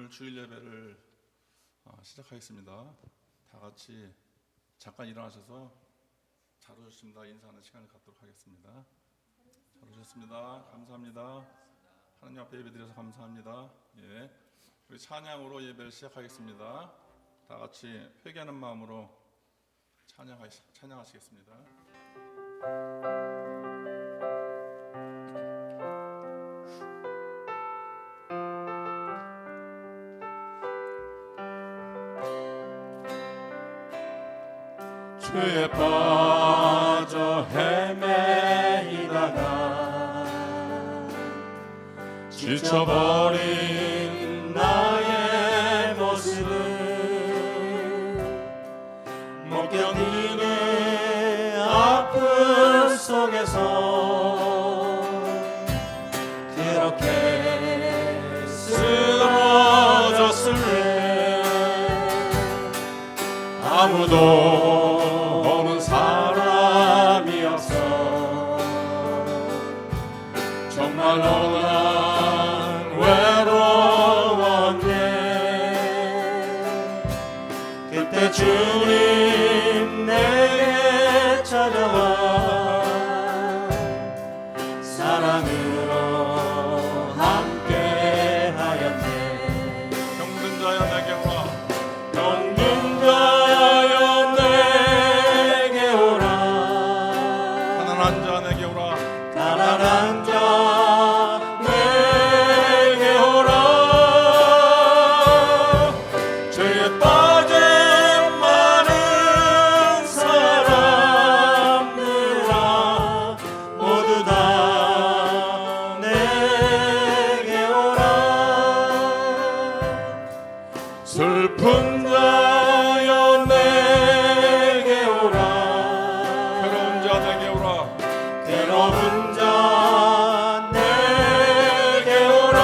오늘 주일 예배를 시작하겠습니다. 다 같이 잠깐 일어나셔서 잘 오셨습니다. 인사하는 시간을 갖도록 하겠습니다. 잘 오셨습니다. 감사합니다. 하나님 앞에 예배드려서 감사합니다. 예, 우리 찬양으로 예배를 시작하겠습니다. 다 같이 회개하는 마음으로 찬양하시겠습니다. 죄에 빠져 헤매이다가 지쳐버린 나의 모습을 못 견디는 아픔 속에서 그렇게 쓰러졌을 때 아무도 정말로 난 외로웠네. 그때 주님 내게 찾아와 사랑으로 함께 하였네. 병든 자여 내게 오라. 병든 자여 내게 오라. 가난한 자 내게 오라. 가난한 자 슬픈 자여 내게 오라. 괴로운 자 내게 오라. 괴로운 자 내게 오라.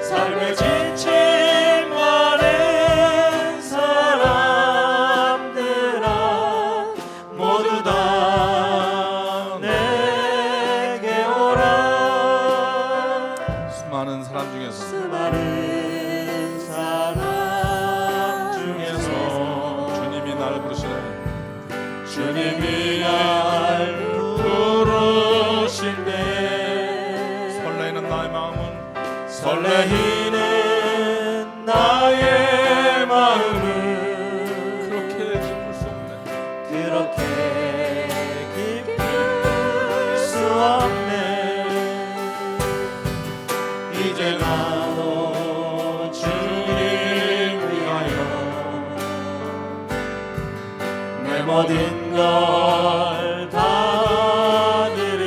삶에 지친 많은 사람들아 모두 다 내게 오라. 수많은 사람 중에서 주님이 날 부르시네. 주님이 날 부르실 때 설레이는 나의 마음은 설레이는 나의 마음은 그렇게 기쁠 수 없네. 그렇게 기쁠 수 없네. 이제 나도 주님 위하여 내 모든 걸 다 드리.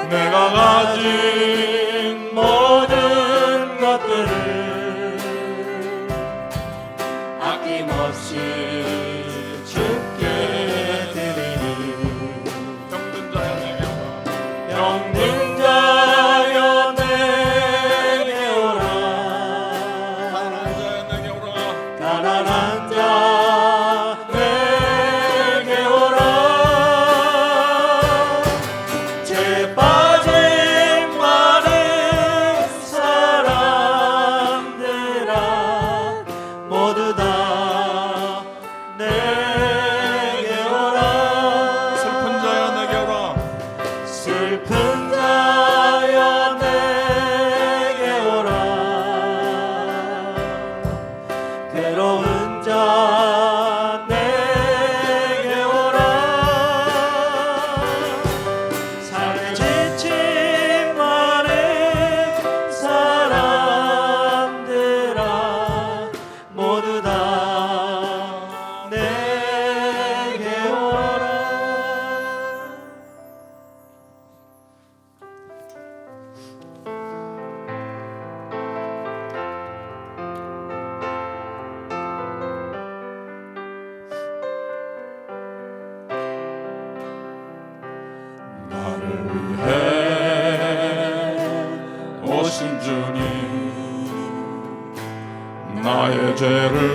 내가 가진 모든 것들을 아낌없이 주께 드리니. 병든 자여 내게 오라. 병든 자여 내게 오라. 가난한 자여 내게 오라. 가난한 자 내게 오라. 죄에 빠진 많은 사람들아 모두 다 내게 오라. 슬픈 자여 내게 오라. 슬픈 자여 내게 오라. 괴로운 자 내게 오라. 삶에 지친 많은 사람들아 모두 다 내게 오라. 나를 위해 오신 주님 나의 죄를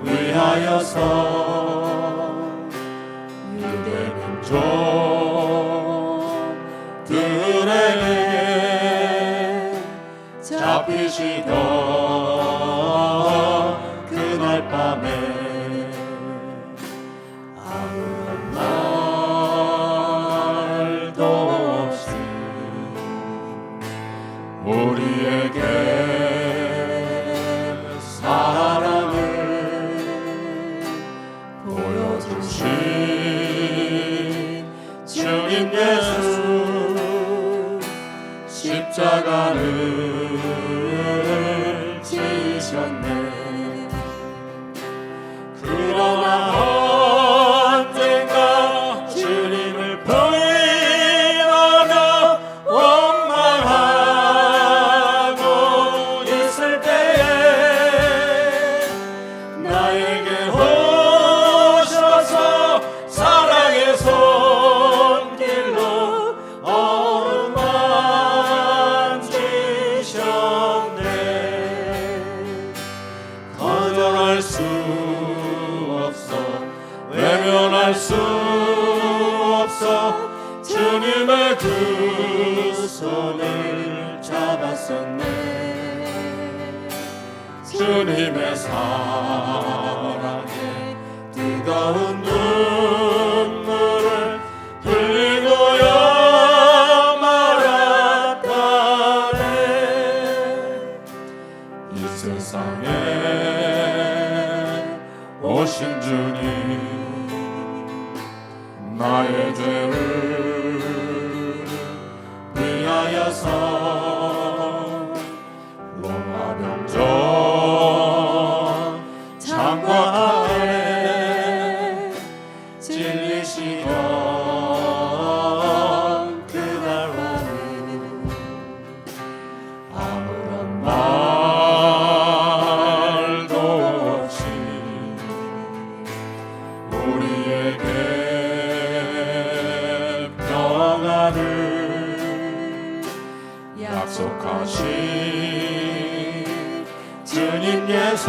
위하여서 유대민족 잡히시던 그날 밤에 아무런 말도 없이 우리에게 사랑을 보여주신 주님 예수 십자가를 지셨네. 그러나 언젠가 주님을 부인하며 원망하고 있을 때에 나에게 오셔서 사랑의 손길로 어루만지셨네. 거절할 수 없어 외면할 수 없어 주님의 그 손을 잡았었네. 주님의 사랑에 뜨거운 눈물을 흘리고야 말았다네. 이 세상에 오신 주님 나의 죄를 위하여서 로마 병정 창과 아래 찔리시던 그날과는 아무런 말도 없이 우리에게 평안을 약속하신 주님 예수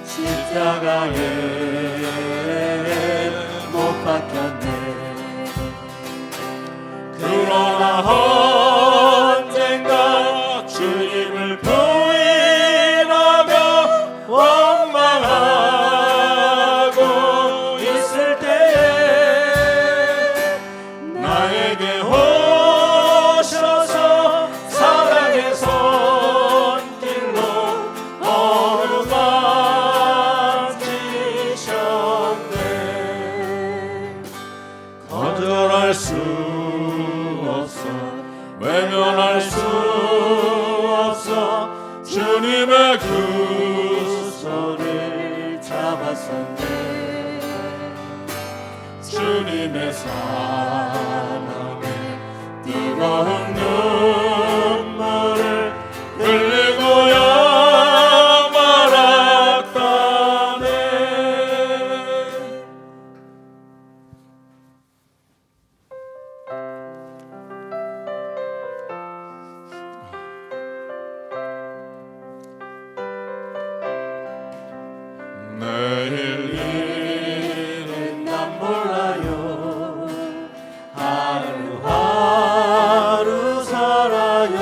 십자가에 못 박혔네. 그러나 언젠가 주님을 부인하며 원망하고 있을 때에 나에게 오셔서 사랑의 손길로 어루만지셨네. 거절할 수 없어 외면할 수 없어 주님의 그 손을 잡았었네. 주님의 사랑에 뜨거운 눈물을 흘리고야 말았다네. 내일 일은 난 몰라요. 하루하루 살아요.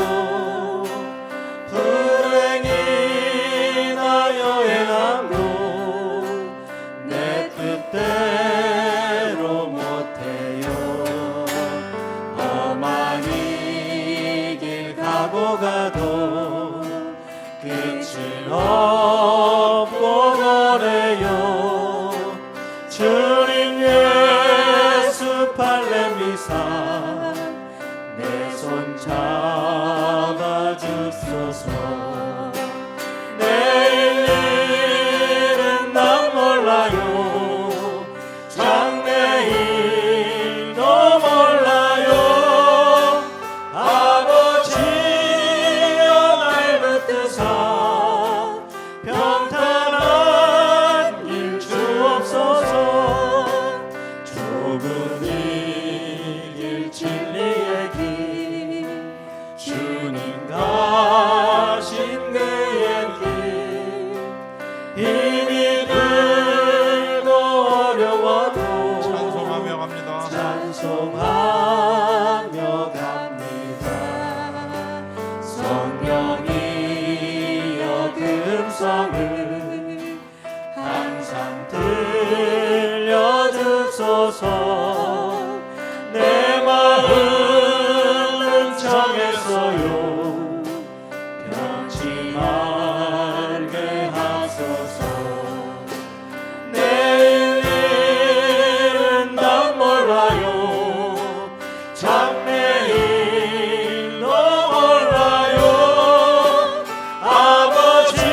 불행이나 여행함도 내 뜻대로 못해요. 험한 이 길 가고 가도 끝은 없고 거래요. 주님 예수 팔레미사 내 손 잡아주소서. 내일 일은 난 몰라요. 장래일도 몰라요. 아버지여 날 붙드사 평탄한 길 주옵소서. 좁은 이 길 진리의 길 주님 가시 음성을 항상 들려주소서. 내 마음은 정했어요. 변치 말게 하소서. 내일은 난 몰라요. 장래일도 몰라요. 아버지여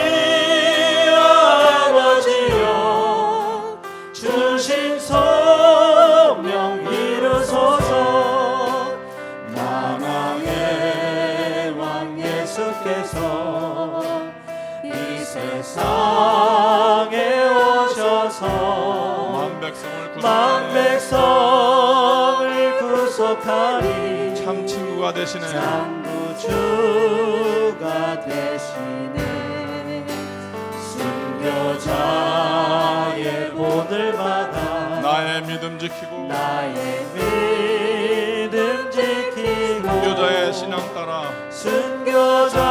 주신 성령 이루소서. 만왕의 왕 예수께서 이 세상에 오셔서 만 백성을 구속하니 참 친구가 되시네. 참 구주가 되시네. 순교자의 본을 받아 나의 믿음 지키고 나의 믿음 지키고 순교자의 신앙 따라 순교자의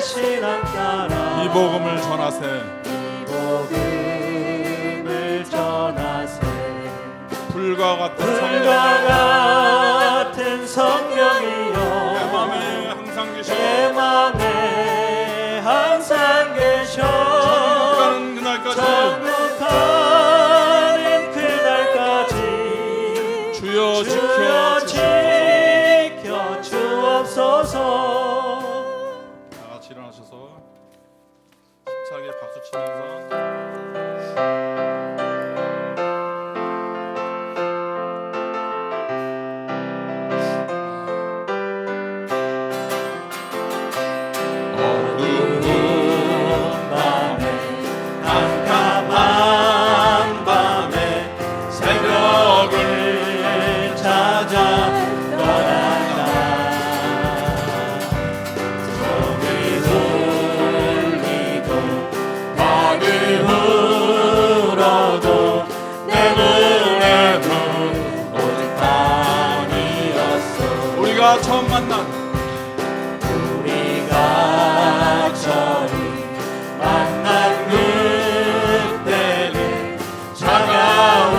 신앙 따라 이 복음을 전하세. 이 복음을 전하세. 불과 같은 불과 성령 같은 성령이여 내 맘에 항상 계시고 내 맘에 항상 계셔. 천국가는 그날까지 천국 가는 그날까지 주여 주여 지켜 주옵소서. 다 같이 일어나셔서 힘차게 박수 치면서 어두운 밤에 깜깜한 밤에 새벽을 찾아 떠난다. 소리 울리고 밤이 울어도 내 눈에는 오직 밤이었어. 우리가 처음 만난 우리가 처음 만난 그때는 차가운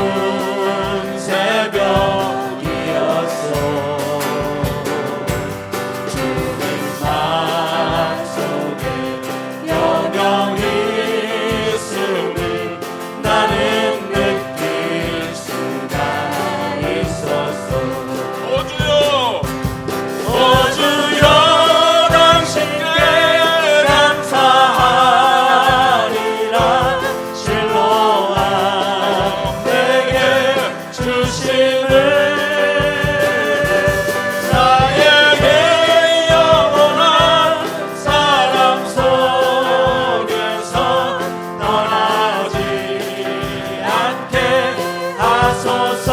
새벽이었어. 주님 마음속에 영영이 있음을 나는 느낄 수가 있었어. 오주여 오주여 당신께 감사하리라. 실로와 내게 주심을 나에게 영원한 사랑 속에서 떠나지 않게 하소서.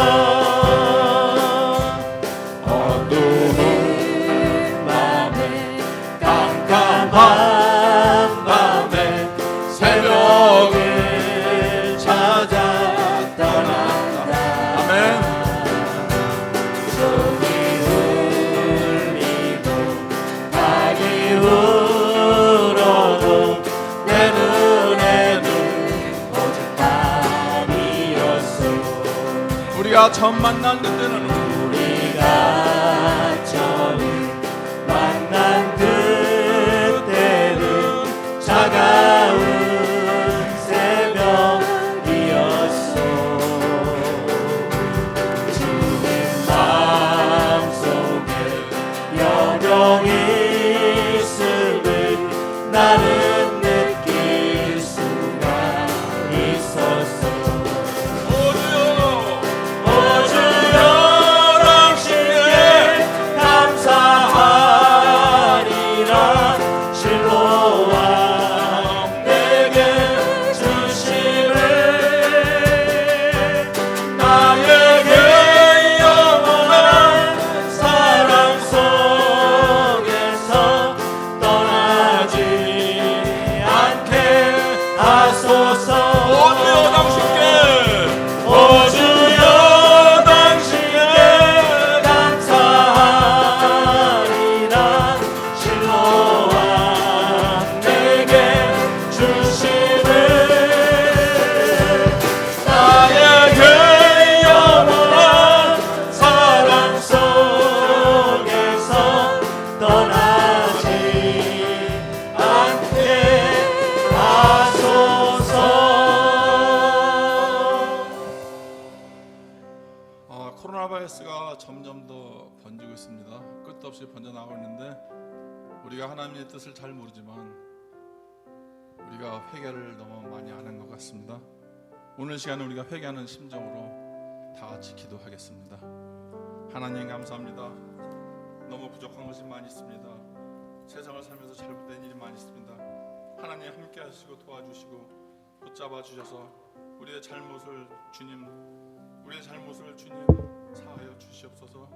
어두운 밤에 깜깜한 밤에 새벽을 찾아 떠난다. 아멘. 소리 울리고 밤이 울어도 내 눈에는 오직 밤이었어. 우리가 처음 만난 그때는 우리가 처음 만난 그때는 차가운 새벽이었어. 주님 마음속에 영영이 있음을 나는 느낄 수가 있었어. 오주여 오주여 우리가 하나님의 뜻을 잘 모르지만 우리가 회개를 너무 많이 안 한 것 같습니다. 오늘 시간에 우리가 회개하는 심정으로 다 같이 기도하겠습니다. 하나님 감사합니다. 너무 부족한 것이 많이 있습니다. 세상을 살면서 잘못된 일이 많이 있습니다. 하나님 함께 하시고 도와주시고 붙잡아 주셔서 우리의 잘못을 주님 사하여 주시옵소서.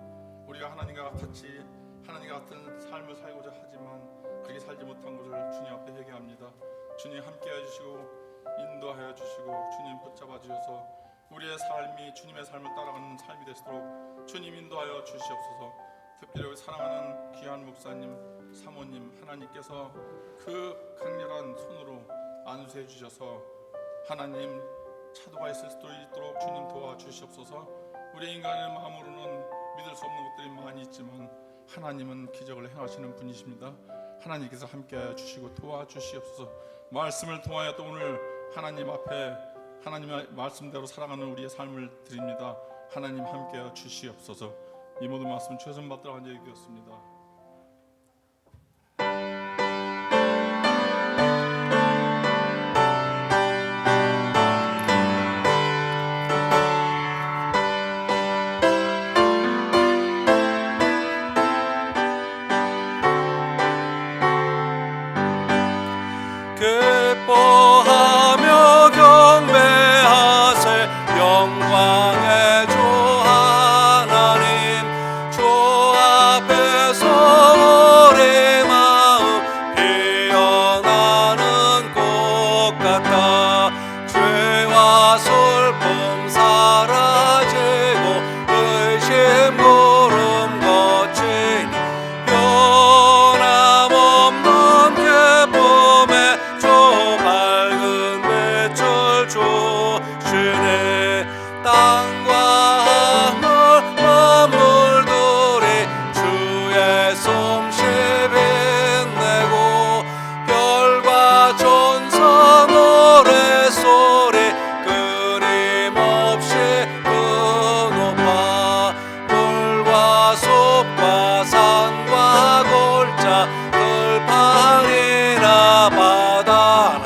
우리가 하나님과 같이 하나님과 같은 삶을 살고자 하지만 그렇게 살지 못한 것을 주님 앞에 회개합니다. 주님 함께 해주시고 인도하여 주시고 주님 붙잡아 주셔서 우리의 삶이 주님의 삶을 따라가는 삶이 되도록 주님 인도하여 주시옵소서. 특별히 우리 사랑하는 귀한 목사님, 사모님, 하나님께서 그 강렬한 손으로 안수해 주셔서 하나님 차도가 있을 수도 있도록 주님 도와주시옵소서. 우리 인간의 마음으로는 믿을 수 없는 것들이 많이 있지만 하나님은 기적을 행하시는 분이십니다. 하나님께서 함께하여 주시고 도와주시옵소서. 말씀을 통하여 또 오늘 하나님 앞에 하나님의 말씀대로 살아가는 우리의 삶을 드립니다. 하나님 함께하여 주시옵소서. 이 모든 말씀 최선 받들어 간절히 기도했습니다. 기뻐하며 경배하세 영광의 주 하나님. 주 앞에서 우리 마음 피어나는 꽃 같아. 죄와 슬픔 사라지고 의심 구름 거치니 변함없는 기쁨의 주 밝은 빛을 주시네. 땅과 하늘 만물들이 주의 솜씨 빛내고 별과 천사 노래소리 끊임없이 높아. 물과 숲과 산과 골짜 들판이나 바다나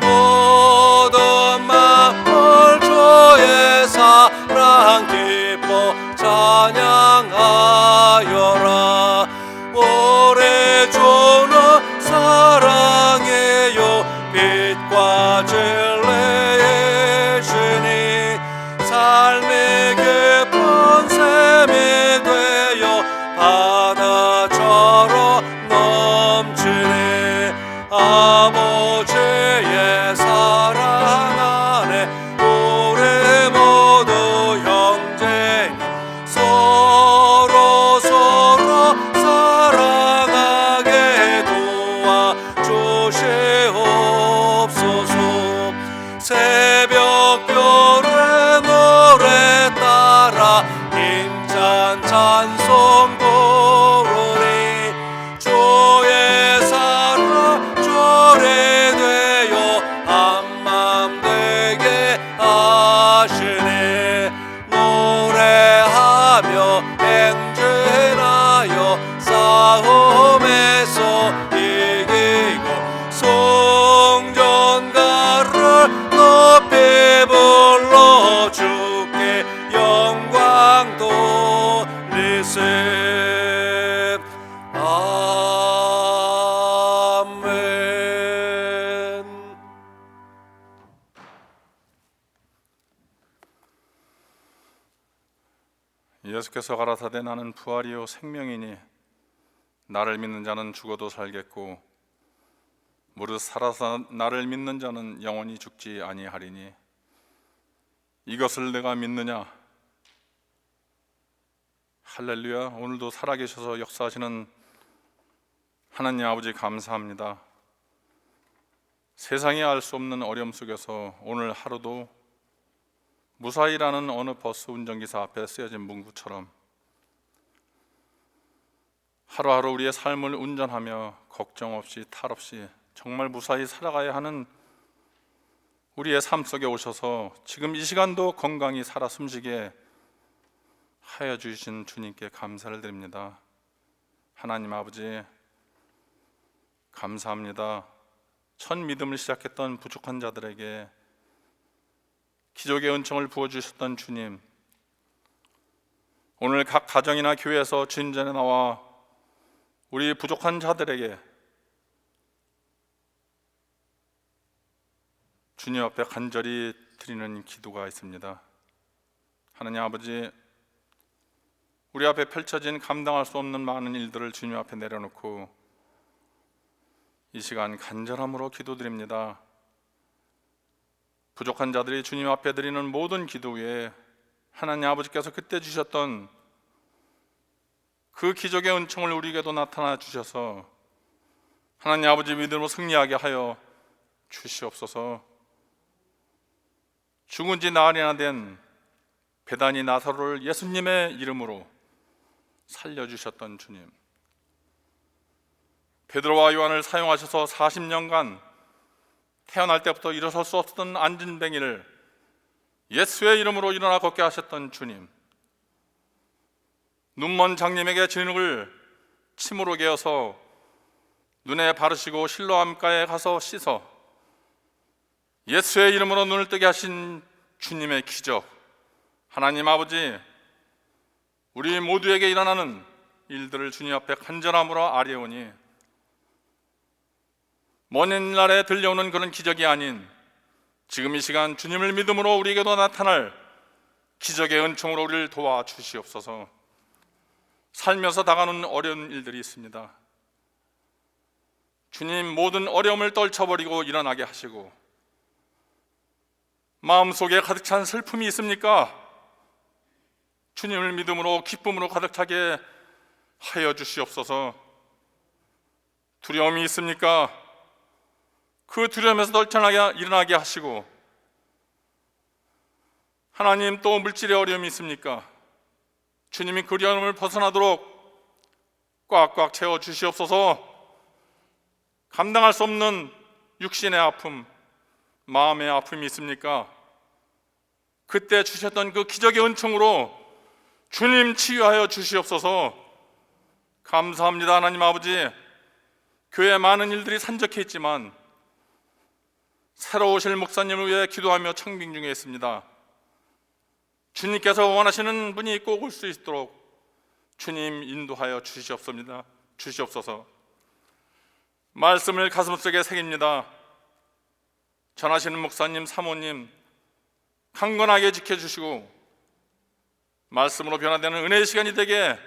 모든 만물 주의 사랑 기뻐 찬양하여라. 우리 주는 사랑이요 빛과 진리이시니 삶이 깊은 샘이 되어 바다처럼 넘치네. 아버지의 사랑 안에 우리 모두 형제니 서로 사랑하게 도와주시옵소서. 새벽별의 노래 따라 힘찬 찬송 부르니 주의 사랑 조례되어 한맘 되게 하시네. 노래하며 행진하여 싸움에서 이기고 성전가를 높이 불러 주께 영광 돌리세. 아멘. 예수께서 가라사대 나는 부활이요 생명이니 나를 믿는 자는 죽어도 살겠고 무릇 살아서 나를 믿는 자는 영원히 죽지 아니하리니 이것을 내가 믿느냐? 할렐루야. 오늘도 살아계셔서 역사하시는 하나님 아버지 감사합니다. 세상이 알 수 없는 어려움 속에서 오늘 하루도 무사히라는 어느 버스 운전기사 앞에 쓰여진 문구처럼 하루하루 우리의 삶을 운전하며 걱정 없이 탈 없이 정말 무사히 살아가야 하는 우리의 삶 속에 오셔서 지금 이 시간도 건강히 살아 숨쉬게 하여 주신 주님께 감사를 드립니다. 하나님 아버지, 감사합니다. 첫 믿음을 시작했던 부족한 자들에게 기적의 은총을 부어주셨던 주님, 오늘 각 가정이나 교회에서 주님 전에 나와 우리 부족한 자들에게 주님 앞에 간절히 드리는 기도가 있습니다. 하나님 아버지, 우리 앞에 펼쳐진 감당할 수 없는 많은 일들을 주님 앞에 내려놓고 이 시간 간절함으로 기도드립니다. 부족한 자들이 주님 앞에 드리는 모든 기도 위에 하나님 아버지께서 그때 주셨던 그 기적의 은총을 우리에게도 나타나 주셔서 하나님 아버지 믿음으로 승리하게 하여 주시옵소서. 죽은 지 나흘이나 된 베다니 나사로를 예수님의 이름으로 살려주셨던 주님, 베드로와 요한을 사용하셔서 40년간 태어날 때부터 일어설 수 없었던 안진뱅이를 예수의 이름으로 일어나 걷게 하셨던 주님, 눈먼 장님에게 진흙을 침으로 개어서 눈에 바르시고 실로암가에 가서 씻어 예수의 이름으로 눈을 뜨게 하신 주님의 기적, 하나님 아버지, 우리 모두에게 일어나는 일들을 주님 앞에 간절함으로 아뢰오니 먼 옛날에 들려오는 그런 기적이 아닌 지금 이 시간 주님을 믿음으로 우리에게도 나타날 기적의 은총으로 우리를 도와주시옵소서. 살면서 당하는 어려운 일들이 있습니다. 주님, 모든 어려움을 떨쳐버리고 일어나게 하시고, 마음속에 가득 찬 슬픔이 있습니까? 주님을 믿음으로 기쁨으로 가득 차게 하여 주시옵소서. 두려움이 있습니까? 그 두려움에서 떨쳐나게 일어나게 하시고, 하나님, 또 물질의 어려움이 있습니까? 주님이 그 어려움을 벗어나도록 꽉꽉 채워 주시옵소서. 감당할 수 없는 육신의 아픔, 마음의 아픔이 있습니까? 그때 주셨던 그 기적의 은총으로 주님 치유하여 주시옵소서. 감사합니다. 하나님 아버지, 교회 많은 일들이 산적해 있지만 새로 오실 목사님을 위해 기도하며 청빙 중에 있습니다. 주님께서 원하시는 분이 꼭 올 수 있도록 주님 인도하여 주시옵소서. 말씀을 가슴속에 새깁니다. 전하시는 목사님, 사모님 강건하게 지켜주시고 말씀으로 변화되는 은혜의 시간이 되게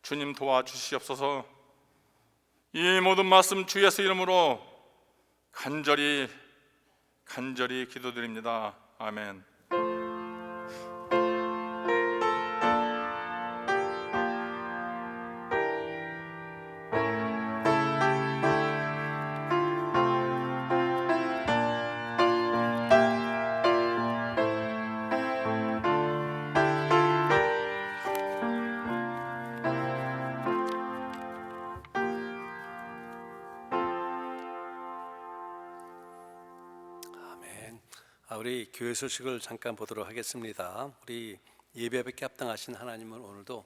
주님 도와주시옵소서. 이 모든 말씀 주 예수 이름으로 간절히 기도드립니다. 아멘. 우리 교회 소식을 잠깐 보도록 하겠습니다. 우리 예배밖에 합당하신 하나님은 오늘도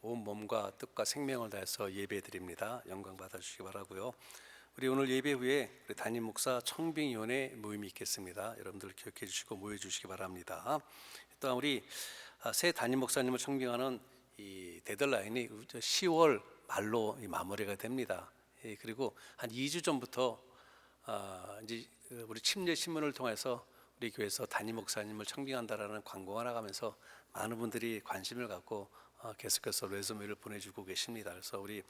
온 몸과 뜻과 생명을 다해서 예배드립니다. 영광 받아주시기 바라고요. 우리 오늘 예배 후에 우리 담임 목사 청빙위원회 모임이 있겠습니다. 여러분들 기억해 주시고 모여주시기 바랍니다. 또한 우리 새 담임 목사님을 청빙하는 이 데드라인이 10월 말로 마무리가 됩니다. 그리고 한 2주 전부터 이제 우리 침례 신문을 통해서 우리 교회에서 담임 목사님을 청빙한다라는 광고가 나가면서 많은 분들이 관심을 갖고 계속해서 레주메를 보내주고 계십니다. 그래서 우리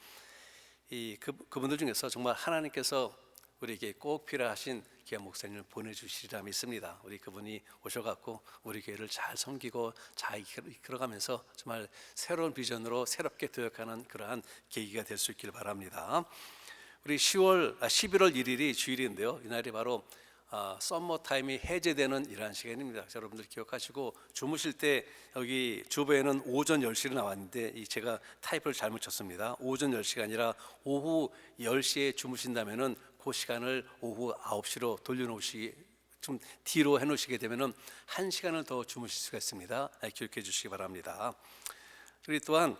그분들 중에서 정말 하나님께서 우리에게 꼭 필요하신 귀한 목사님을 보내주시리라 믿습니다. 우리 그분이 오셔갖고 우리 교회를 잘 섬기고 잘 이끌어가면서 정말 새로운 비전으로 새롭게 도약하는 그러한 계기가 될 수 있길 바랍니다. 우리 11월 1일이 주일인데요. 이날이 바로 썸머 타임이 해제되는 이러한 시간입니다. 여러분들 기억하시고 주무실 때 여기 주보에는 오전 10시로 나왔는데 제가 타입을 잘못 쳤습니다. 오전 10시가 아니라 오후 10시에 주무신다면은 그 시간을 오후 9시로 돌려놓으시 좀 뒤로 해놓으시게 되면은 1시간을 더 주무실 수가 있습니다. 기억해 주시기 바랍니다. 그리고 또한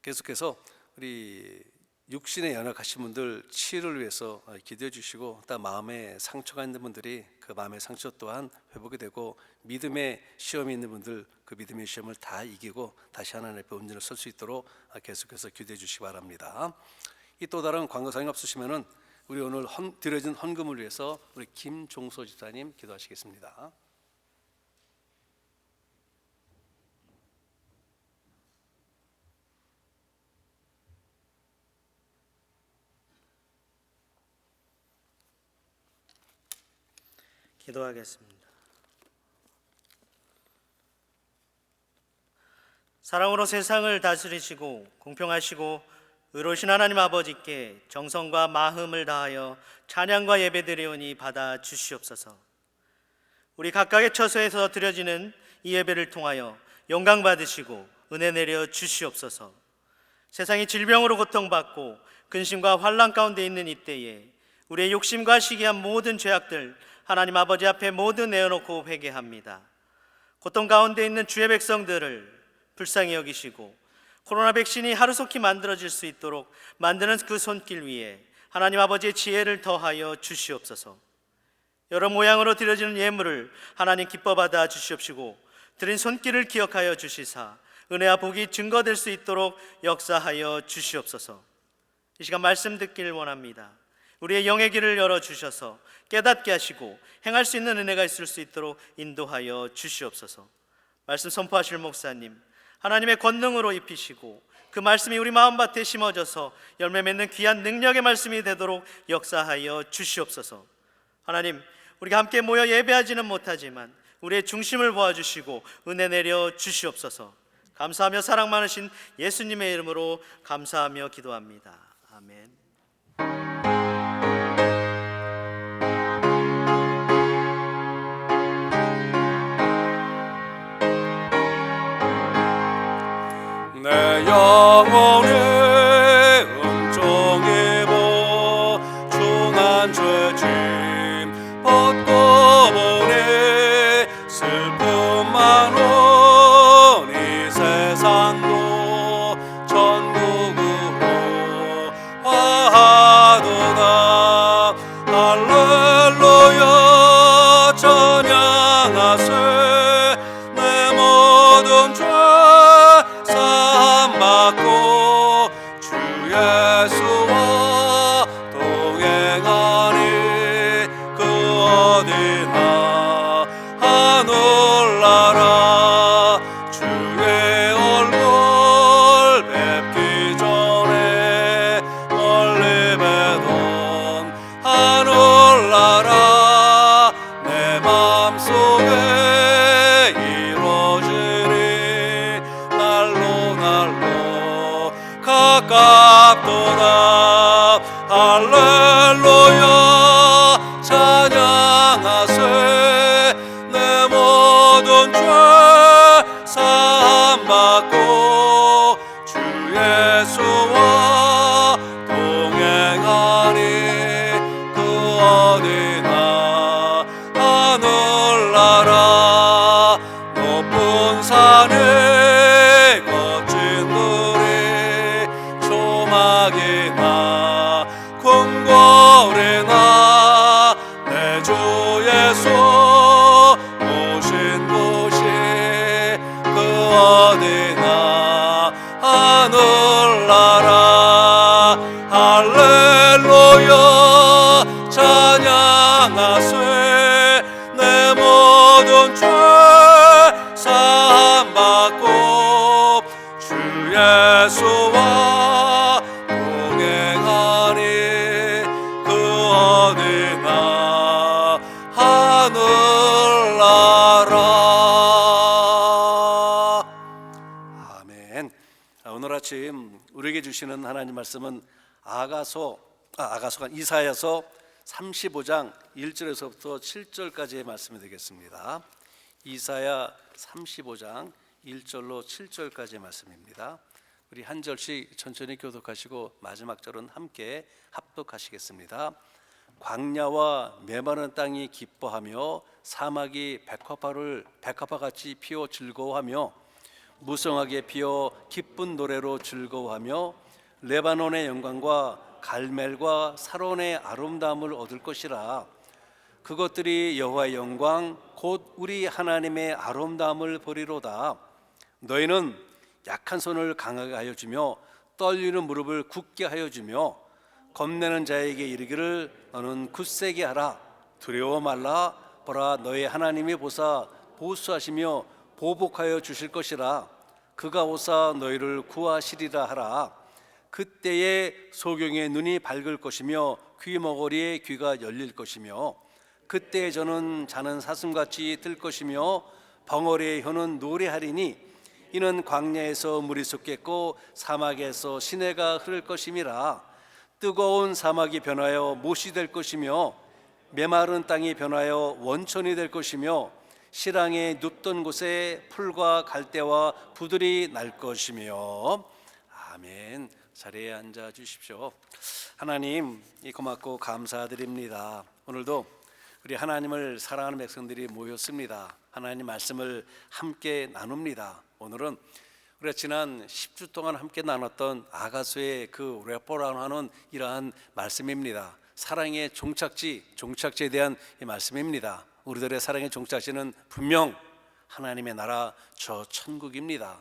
계속해서 우리 육신에 연약하신 분들 치유를 위해서 기도해 주시고, 또 마음에 상처가 있는 분들이 그 마음의 상처 또한 회복이 되고, 믿음의 시험이 있는 분들 그 믿음의 시험을 다 이기고 다시 하나님 앞에 온전히 설 수 있도록 계속해서 기도해 주시기 바랍니다. 이 또 다른 광고사항이 없으시면은 우리 오늘 드려진 헌금을 위해서 우리 김종소 집사님 기도하시겠습니다. 기도하겠습니다. 사랑으로 세상을 다스리시고 공평하시고 의로우신 하나님 아버지께 정성과 마음을 다하여 찬양과 예배드리오니 받아 주시옵소서. 우리 각각의 처소에서 드려지는 이 예배를 통하여 영광 받으시고 은혜 내려 주시옵소서. 세상이 질병으로 고통받고 근심과 환난 가운데 있는 이때에 우리의 욕심과 시기한 모든 죄악들 하나님 아버지 앞에 모두 내어놓고 회개합니다. 고통 가운데 있는 주의 백성들을 불쌍히 여기시고 코로나 백신이 하루속히 만들어질 수 있도록 만드는 그 손길 위에 하나님 아버지의 지혜를 더하여 주시옵소서. 여러 모양으로 드려지는 예물을 하나님 기뻐 받아 주시옵시고 드린 손길을 기억하여 주시사 은혜와 복이 증거될 수 있도록 역사하여 주시옵소서. 이 시간 말씀 듣기를 원합니다. 우리의 영의 길을 열어주셔서 깨닫게 하시고 행할 수 있는 은혜가 있을 수 있도록 인도하여 주시옵소서. 말씀 선포하실 목사님 하나님의 권능으로 입히시고 그 말씀이 우리 마음밭에 심어져서 열매 맺는 귀한 능력의 말씀이 되도록 역사하여 주시옵소서. 하나님, 우리가 함께 모여 예배하지는 못하지만 우리의 중심을 보아주시고 은혜 내려 주시옵소서. 감사하며 사랑 많으신 예수님의 이름으로 감사하며 기도합니다. 아멘. 내 영혼의 은총이 보충한 죄짐 벗고 보내 슬픔만 온 이 세상도 천국으로 화하도다. 할렐루야 찬양하세. 내 모든 죄 사함받고 주 예수와 동행하니 그 어디나 하늘나라 주의 얼굴 뵙기 전에 멀리 뵈던 하늘나라 내 맘속에 이루어지니 날로 가깝도다. 할렐루야 찬양하세. 내 모든 죄 사함받고 주 예수와 동행하니 그 어디나 하늘나라 높은 산에 거친 들이 조막이나 궁궐이나 내 주 예수 오신 곳이 그 어디나 하늘나라. 할렐루야 찬양하세. 내 모든 죄 사함받고 주 예수와 동행하니 그 어디나 하늘나라. 아멘. 오늘 아침 우리에게 주시는 하나님 말씀은 이사야서 35장 1절에서부터 7절까지의 말씀이 되겠습니다. 이사야 35장 1절로 7절까지의 말씀입니다. 우리 한 절씩 천천히 교독하시고 마지막 절은 함께 합독하시겠습니다. 광야와 메마른 땅이 기뻐하며 사막이 백합화같이 피어 즐거워하며 무성하게 피어 기쁜 노래로 즐거워하며 레바논의 영광과 갈멜과 사론의 아름다움을 얻을 것이라. 그것들이 여호와의 영광 곧 우리 하나님의 아름다움을 보리로다. 너희는 약한 손을 강하게 하여 주며 떨리는 무릎을 굳게 하여 주며 겁내는 자에게 이르기를 너는 굳세게 하라. 두려워 말라. 보라, 너희 하나님이 보사 보수하시며 보복하여 주실 것이라. 그가 오사 너희를 구하시리라 하라. 그때에 소경의 눈이 밝을 것이며 귀머거리의 귀가 열릴 것이며 그때에 저는 자는 사슴같이 들 것이며 벙어리의 혀는 노래하리니 이는 광야에서 물이 솟겠고 사막에서 시내가 흐를 것임이라. 뜨거운 사막이 변하여 못이 될 것이며 메마른 땅이 변하여 원천이 될 것이며 실황에 눕던 곳에 풀과 갈대와 부들이 날 것이며. 아멘. 자리에 앉아 주십시오. 하나님, 고맙고 감사드립니다. 오늘도 우리 하나님을 사랑하는 백성들이 모였습니다. 하나님 말씀을 함께 나눕니다. 오늘은 우리가 지난 10주 동안 함께 나눴던 아가수의 그 레포라고 하는 이러한 말씀입니다. 사랑의 종착지에 대한 이 말씀입니다. 우리들의 사랑의 종착지는 분명 하나님의 나라 저 천국입니다.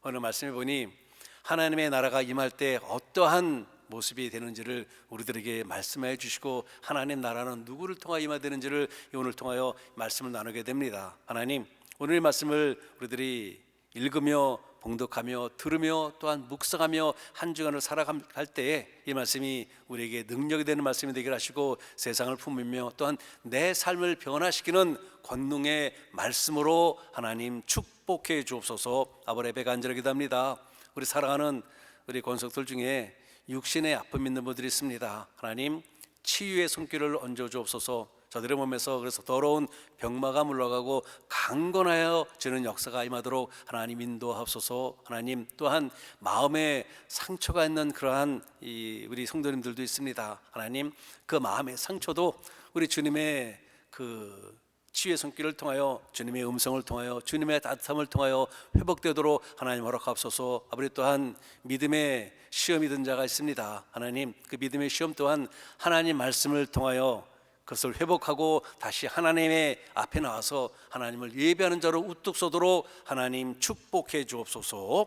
오늘 말씀해 보니 하나님의 나라가 임할 때 어떠한 모습이 되는지를 우리들에게 말씀해 주시고 하나님 나라는 누구를 통하여 임하되는지를 오늘 통하여 말씀을 나누게 됩니다. 하나님, 오늘의 말씀을 우리들이 읽으며 봉독하며 들으며 또한 묵상하며 한 주간을 살아갈 때에 이 말씀이 우리에게 능력이 되는 말씀이 되게 하시고 세상을 품으며 또한 내 삶을 변화시키는 권능의 말씀으로 하나님 축복해 주옵소서. 아버지 예배 간절히 기도합니다. 우리 사랑하는 우리 권속들 중에 육신의 아픔 있는 분들이 있습니다. 하나님 치유의 손길을 얹어 주옵소서. 저들의 몸에서 그래서 더러운 병마가 물러가고 강건하여지는 역사가 임하도록 하나님 인도하옵소서. 하나님 또한 마음에 상처가 있는 그러한 우리 성도님들도 있습니다. 하나님 그 마음의 상처도 우리 주님의 그 치유의 손길을 통하여 주님의 음성을 통하여 주님의 따뜻함을 통하여 회복되도록 하나님 허락하옵소서. 아버지 또한 믿음의 시험이 든 자가 있습니다. 하나님 그 믿음의 시험 또한 하나님 말씀을 통하여 그것을 회복하고 다시 하나님의 앞에 나와서 하나님을 예배하는 자로 우뚝 서도록 하나님 축복해 주옵소서.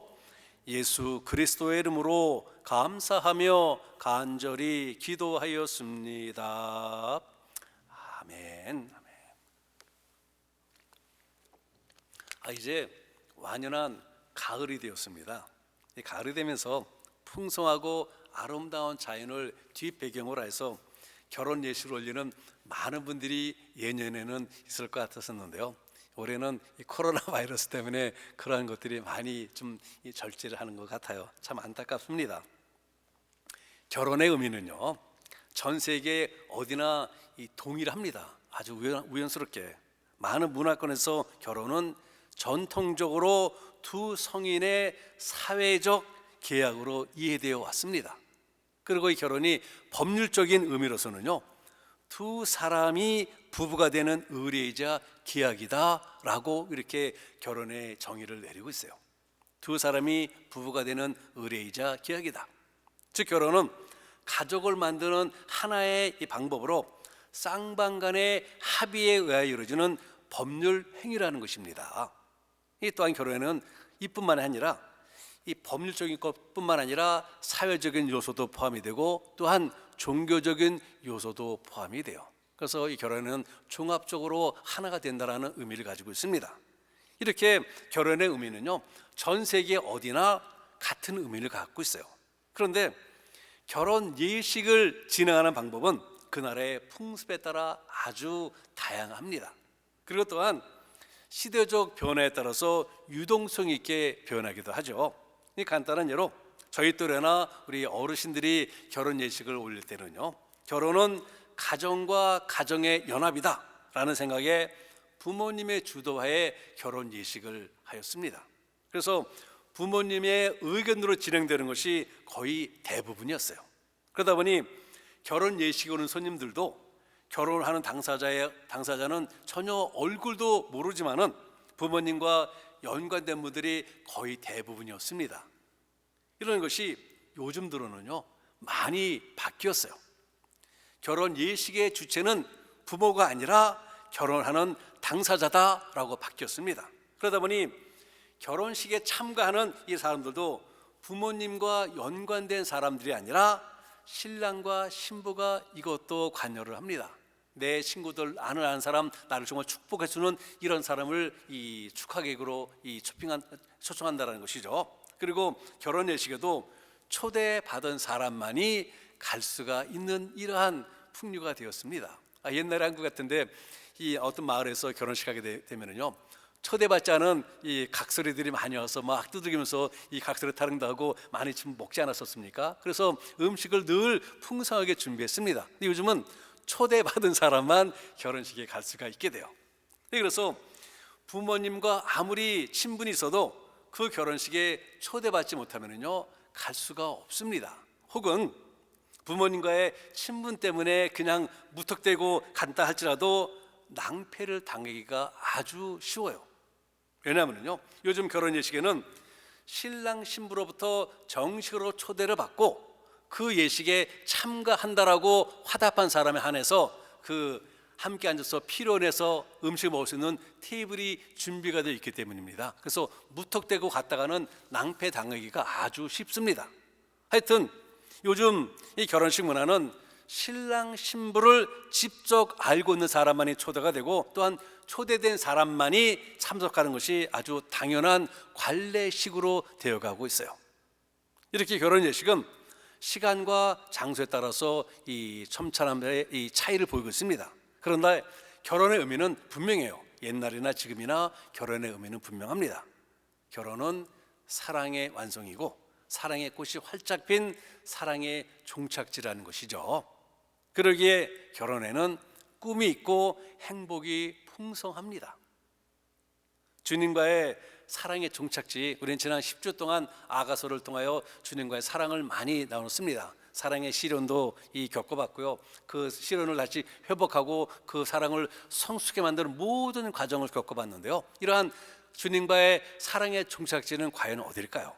예수 그리스도의 이름으로 감사하며 간절히 기도하였습니다. 아멘. 이제 완연한 가을이 되었습니다. 이 가을이 되면서 풍성하고 아름다운 자연을 뒷배경으로 해서 결혼 예식을 올리는 많은 분들이 예년에는 있을 것 같았었는데요. 올해는 이 코로나 바이러스 때문에 그러한 것들이 많이 좀 절제를 하는 것 같아요. 참 안타깝습니다. 결혼의 의미는요, 전 세계 어디나 동일합니다. 아주 우연스럽게 많은 문화권에서 결혼은 전통적으로 두 성인의 사회적 계약으로 이해되어 왔습니다. 그리고 이 결혼이 법률적인 의미로서는요, 두 사람이 부부가 되는 의례이자 계약이다라고 이렇게 결혼의 정의를 내리고 있어요. 두 사람이 부부가 되는 의례이자 계약이다. 즉 결혼은 가족을 만드는 하나의 이 방법으로 쌍방간의 합의에 의하여 이루어지는 법률 행위라는 것입니다. 이 또한 결혼에는 이뿐만 아니라 이 법률적인 것뿐만 아니라 사회적인 요소도 포함이 되고 또한 종교적인 요소도 포함이 돼요. 그래서 이 결혼은 종합적으로 하나가 된다라는 의미를 가지고 있습니다. 이렇게 결혼의 의미는요, 전 세계 어디나 같은 의미를 갖고 있어요. 그런데 결혼 예식을 진행하는 방법은 그 나라의 풍습에 따라 아주 다양합니다. 그리고 또한 시대적 변화에 따라서 유동성 있게 변하기도 하죠. 이 간단한 예로 저희 또래나 우리 어르신들이 결혼 예식을 올릴 때는요, 결혼은 가정과 가정의 연합이다 라는 생각에 부모님의 주도하에 결혼 예식을 하였습니다. 그래서 부모님의 의견으로 진행되는 것이 거의 대부분이었어요. 그러다 보니 결혼 예식에 오는 손님들도 결혼을 하는 당사자는 전혀 얼굴도 모르지만은 부모님과 연관된 분들이 거의 대부분이었습니다. 이런 것이 요즘 들어는요 많이 바뀌었어요. 결혼 예식의 주체는 부모가 아니라 결혼하는 당사자다라고 바뀌었습니다. 그러다 보니 결혼식에 참가하는 이 사람들도 부모님과 연관된 사람들이 아니라 신랑과 신부가 이것도 관여를 합니다. 내 친구들, 아는 사람, 나를 정말 축복해주는 이런 사람을 이 축하객으로 초청한다는 것이죠. 그리고 결혼 예식에도 초대받은 사람만이 갈 수가 있는 이러한 풍류가 되었습니다. 옛날에 한국 같은데 이 어떤 마을에서 결혼식 하게 되면은요 초대받지 않은 이 각설이들이 많이 와서 막 두들기면서 이 각설이 타령도 하고 많이 좀 먹지 않았었습니까? 그래서 음식을 늘 풍성하게 준비했습니다. 근데 요즘은 초대받은 사람만 결혼식에 갈 수가 있게 돼요. 그래서 부모님과 아무리 친분이 있어도 그 결혼식에 초대받지 못하면은요 갈 수가 없습니다. 혹은 부모님과의 친분 때문에 그냥 무턱대고 간다 할지라도 낭패를 당하기가 아주 쉬워요. 왜냐하면요 요즘 결혼 예식에는 신랑 신부로부터 정식으로 초대를 받고 그 예식에 참가한다라고 화답한 사람에 한해서 그 함께 앉아서 필요해서 음식을 먹을 수 있는 테이블이 준비가 되어 있기 때문입니다. 그래서 무턱대고 갔다가는 낭패 당하기가 아주 쉽습니다. 하여튼 요즘 이 결혼식 문화는 신랑 신부를 직접 알고 있는 사람만이 초대가 되고 또한 초대된 사람만이 참석하는 것이 아주 당연한 관례식으로 되어가고 있어요. 이렇게 결혼 예식은 시간과 장소에 따라서 이 첨찬함의 이 차이를 보이고 있습니다. 그런데 결혼의 의미는 분명해요. 옛날이나 지금이나 결혼의 의미는 분명합니다. 결혼은 사랑의 완성이고 사랑의 꽃이 활짝 핀 사랑의 종착지라는 것이죠. 그러기에 결혼에는 꿈이 있고 행복이 풍성합니다. 주님과의 사랑의 종착지, 우리는 지난 10주 동안 아가서를 통하여 주님과의 사랑을 많이 나눴습니다. 사랑의 시련도 겪어봤고요. 그 시련을 다시 회복하고 그 사랑을 성숙하게 만드는 모든 과정을 겪어봤는데요. 이러한 주님과의 사랑의 종착지는 과연 어디일까요?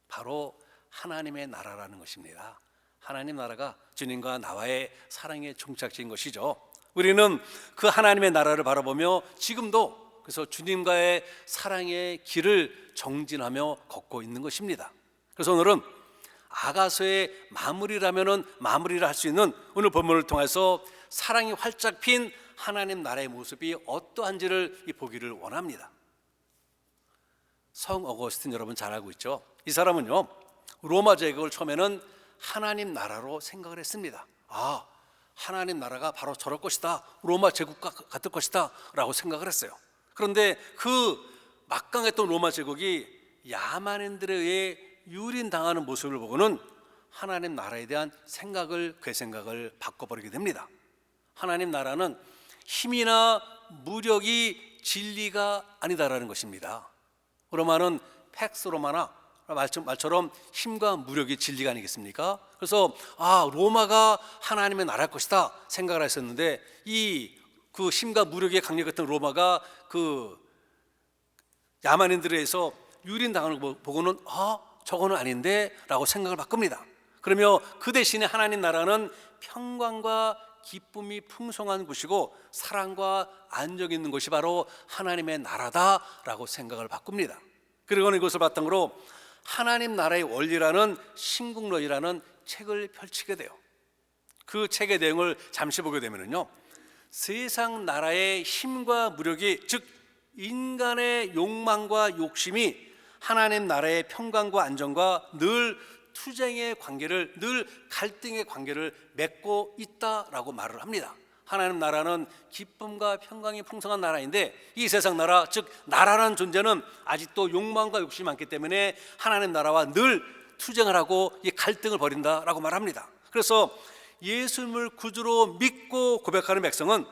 바로 하나님의 나라라는 것입니다. 하나님 나라가 주님과 나와의 사랑의 종착지인 것이죠. 우리는 그 하나님의 나라를 바라보며 지금도 그래서 주님과의 사랑의 길을 정진하며 걷고 있는 것입니다. 그래서 오늘은 아가서의 마무리라면은 마무리를 할 수 있는 오늘 본문을 통해서 사랑이 활짝 핀 하나님 나라의 모습이 어떠한지를 보기를 원합니다. 성 어거스틴 여러분 잘 알고 있죠? 이 사람은요 로마 제국을 처음에는 하나님 나라로 생각을 했습니다. 하나님 나라가 바로 저럴 것이다, 로마 제국과 같을 것이다 라고 생각을 했어요. 그런데 그 막강했던 로마 제국이 야만인들에 의해 유린당하는 모습을 보고는 하나님 나라에 대한 그 생각을 바꿔버리게 됩니다. 하나님 나라는 힘이나 무력이 진리가 아니다라는 것입니다. 로마는 팩스 로마나 말처럼 힘과 무력이 진리가 아니겠습니까? 그래서 로마가 하나님의 나라일 것이다 생각을 했었는데 그 힘과 무력의 강력했던 로마가 그 야만인들에 의해서 유린당하는 거 보고는 저거는 아닌데 라고 생각을 바꿉니다. 그러며 그 대신에 하나님 나라는 평강과 기쁨이 풍성한 곳이고 사랑과 안정이 있는 곳이 바로 하나님의 나라다라고 생각을 바꿉니다. 그리고는 이것을 바탕으로 하나님 나라의 원리라는 신국론이라는 책을 펼치게 돼요. 그 책의 내용을 잠시 보게 되면요, 세상 나라의 힘과 무력이, 즉 인간의 욕망과 욕심이 하나님 나라의 평강과 안정과 늘 투쟁의 관계를, 늘 갈등의 관계를 맺고 있다라고 말을 합니다. 하나님 나라는 기쁨과 평강이 풍성한 나라인데 이 세상 나라, 즉 나라라는 존재는 아직도 욕망과 욕심이 많기 때문에 하나님 나라와 늘 투쟁을 하고 이 갈등을 벌인다라고 말합니다. 그래서 예수님을 구주로 믿고 고백하는 백성은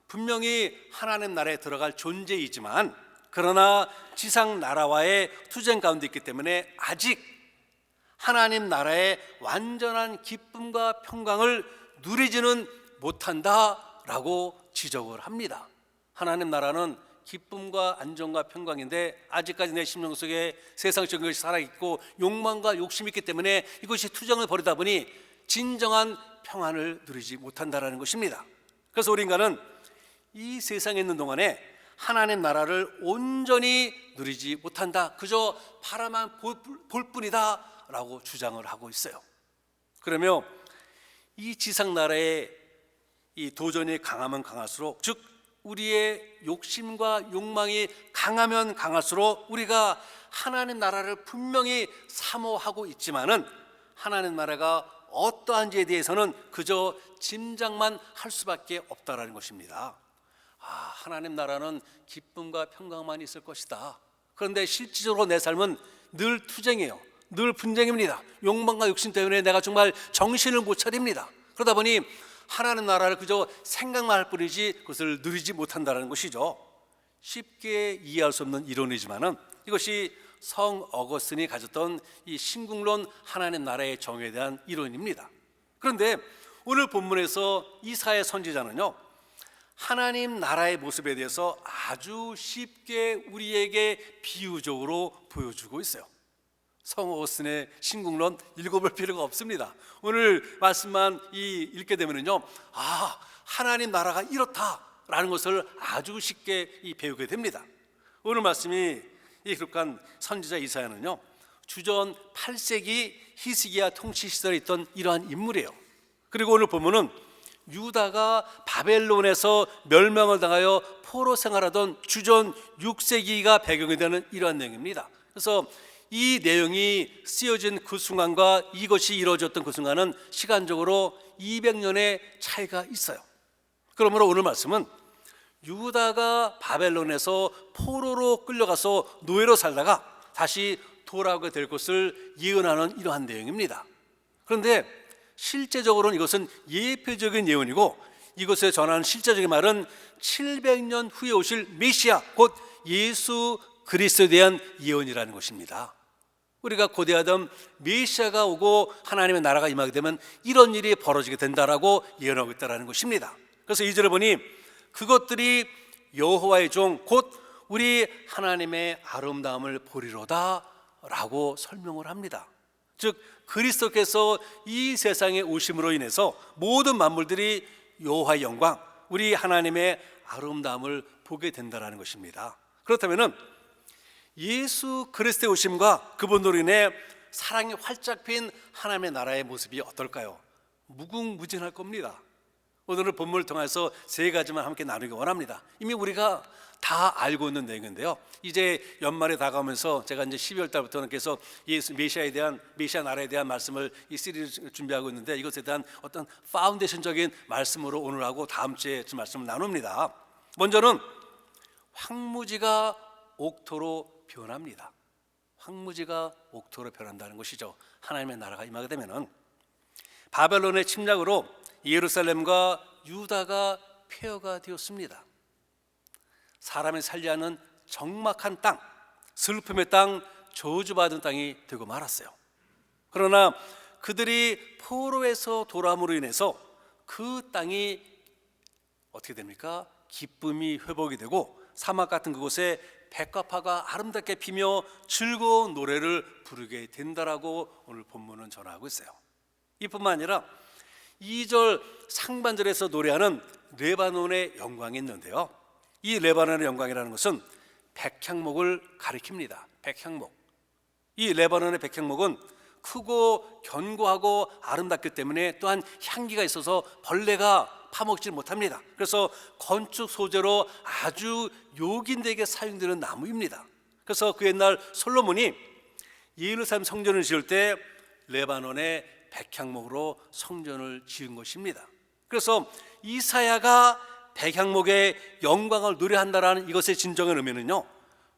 분명히 하나님 나라에 들어갈 존재이지만 그러나 지상 나라와의 투쟁 가운데 있기 때문에 아직 하나님 나라의 완전한 기쁨과 평강을 누리지는 못한다라고 지적을 합니다. 하나님 나라는 기쁨과 안정과 평강인데 아직까지 내 심령 속에 세상적인 것이 살아있고 욕망과 욕심이 있기 때문에 이것이 투정을 벌이다 보니 진정한 평안을 누리지 못한다라는 것입니다. 그래서 우리 인간은 이 세상에 있는 동안에 하나님 나라를 온전히 누리지 못한다, 그저 바라만 볼 뿐이다 라고 주장을 하고 있어요. 그러며 이 지상 나라의 이 도전이 강하면 강할수록, 즉 우리의 욕심과 욕망이 강하면 강할수록 우리가 하나님 나라를 분명히 사모하고 있지만은 하나님 나라가 어떠한지에 대해서는 그저 짐작만 할 수밖에 없다라는 것입니다. 하나님 나라는 기쁨과 평강만 있을 것이다. 그런데 실질적으로 내 삶은 늘 투쟁이에요. 늘 분쟁입니다. 욕망과 욕심 때문에 내가 정말 정신을 못 차립니다. 그러다 보니 하나님 나라를 그저 생각만 할 뿐이지 그것을 누리지 못한다는 것이죠. 쉽게 이해할 수 없는 이론이지만은 이것이 성 어거스틴이 가졌던 이 신국론 하나님 나라의 정의에 대한 이론입니다. 그런데 오늘 본문에서 이사야 선지자는요, 하나님 나라의 모습에 대해서 아주 쉽게 우리에게 비유적으로 보여주고 있어요. 성 어거스틴의 신국론 읽어볼 필요가 없습니다. 오늘 말씀만 읽게 되면요, 하나님 나라가 이렇다라는 것을 아주 쉽게 배우게 됩니다. 오늘 말씀이 기록한 선지자 이사야는요, 주전 8세기 히스기야 통치 시절에 있던 이러한 인물이에요. 그리고 오늘 보면은 유다가 바벨론에서 멸망을 당하여 포로 생활하던 주전 6세기가 배경이 되는 이러한 내용입니다. 그래서 이 내용이 쓰여진 그 순간과 이것이 이루어졌던 그 순간은 시간적으로 200년의 차이가 있어요. 그러므로 오늘 말씀은 유다가 바벨론에서 포로로 끌려가서 노예로 살다가 다시 돌아오게 될 것을 예언하는 이러한 내용입니다. 그런데 실제적으로는 이것은 예표적인 예언이고, 이것에 전하는 실제적인 말은 700년 후에 오실 메시아, 곧 예수 그리스도에 대한 예언이라는 것입니다. 우리가 고대하던 메시아가 오고 하나님의 나라가 임하게 되면 이런 일이 벌어지게 된다라고 예언하고 있다는 것입니다. 그래서 2절에 보니 그것들이 여호와의 종 곧 우리 하나님의 아름다움을 보리로다 라고 설명을 합니다. 즉 그리스도께서 이 세상에 오심으로 인해서 모든 만물들이 여호와의 영광, 우리 하나님의 아름다움을 보게 된다는 것입니다. 그렇다면 예수 그리스도의 오심과 그분으로 인해 사랑이 활짝 핀 하나님의 나라의 모습이 어떨까요? 무궁무진할 겁니다. 오늘은 본문을 통해서 3가지만 함께 나누기 원합니다. 이미 우리가 다 알고 있는 내용인데요, 이제 연말에 다가오면서 제가 이제 12월 달부터는 계속 예수 메시아 나라에 대한 말씀을 이 시리즈 준비하고 있는데, 이것에 대한 어떤 파운데이션적인 말씀으로 오늘하고 다음 주에 좀 말씀을 나눕니다. 먼저는 황무지가 옥토로 변합니다. 황무지가 옥토로 변한다는 것이죠. 하나님의 나라가 임하게 되면은 바벨론의 침략으로 예루살렘과 유다가 폐허가 되었습니다. 사람이 살지 않은 적막한 땅, 슬픔의 땅, 저주받은 땅이 되고 말았어요. 그러나 그들이 포로에서 돌아옴으로 인해서 그 땅이 어떻게 됩니까? 기쁨이 회복이 되고 사막 같은 그곳에 백합화가 아름답게 피며 즐거운 노래를 부르게 된다라고 오늘 본문은 전하고 있어요. 이뿐만 아니라 2절 상반절에서 노래하는 레바논의 영광이 있는데요, 이 레바논의 영광이라는 것은 백향목을 가리킵니다. 백향목. 이 레바논의 백향목은 크고 견고하고 아름답기 때문에 또한 향기가 있어서 벌레가 파먹지 못합니다. 그래서 건축 소재로 아주 요긴되게 사용되는 나무입니다. 그래서 그 옛날 솔로몬이 예루살렘 성전을 지을 때 레바논의 백향목으로 성전을 지은 것입니다. 그래서 이사야가 백향목의 영광을 노래한다라는 이것의 진정한 의미는요,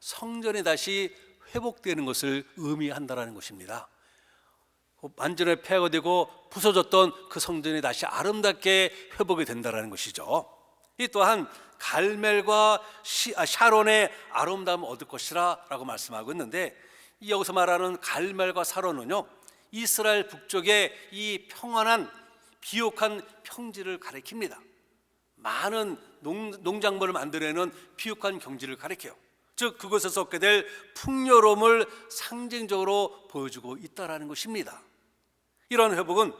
성전이 다시 회복되는 것을 의미한다라는 것입니다. 완전히 폐허가 되고 부서졌던 그 성전이 다시 아름답게 회복이 된다라는 것이죠. 이 또한 갈멜과 샤론의 아름다움을 얻을 것이라 라고 말씀하고 있는데, 여기서 말하는 갈멜과 샤론은요, 이스라엘 북쪽의 이 평안한 비옥한 평지를 가리킵니다. 많은 농작물을 만들어내는 비옥한 경지를 가리켜요. 즉 그곳에서 얻게 될 풍요로움을 상징적으로 보여주고 있다라는 것입니다. 이런 회복은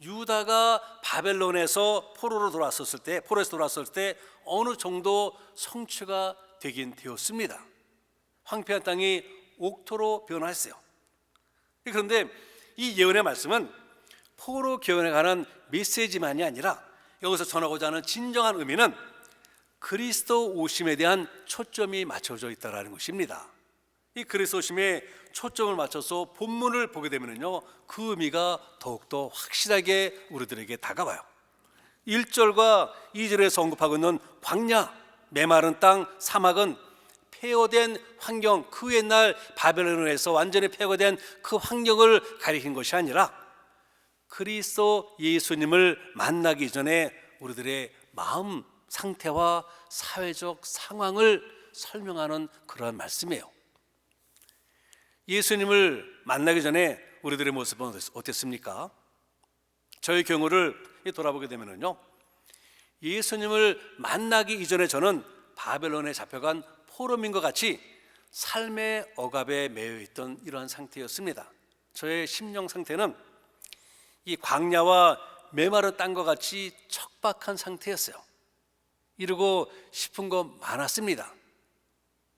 유다가 바벨론에서 포로에서 돌아왔을 때 어느 정도 성취가 되긴 되었습니다. 황폐한 땅이 옥토로 변화했어요. 그런데 이 예언의 말씀은 포로 개헌에 관한 메시지만이 아니라 여기서 전하고자 하는 진정한 의미는 그리스도 오심에 대한 초점이 맞춰져 있다는 것입니다. 이 그리스도 오심에 초점을 맞춰서 본문을 보게 되면요, 그 의미가 더욱더 확실하게 우리들에게 다가와요. 1절과 2절에서 언급하고 있는 광야, 메마른 땅, 사막은 폐허된 환경, 그 옛날 바벨론에서 완전히 폐허된 그 환경을 가리킨 것이 아니라 그리스도 예수님을 만나기 전에 우리들의 마음 상태와 사회적 상황을 설명하는 그러한 말씀이에요. 예수님을 만나기 전에 우리들의 모습은 어땠습니까? 저의 경우를 돌아보게 되면요, 예수님을 만나기 이전에 저는 바벨론에 잡혀간 포로민과 같이 삶의 억압에 매여 있던 이러한 상태였습니다. 저의 심령 상태는 이 광야와 메마른 땅과 같이 척박한 상태였어요. 이루고 싶은 거 많았습니다.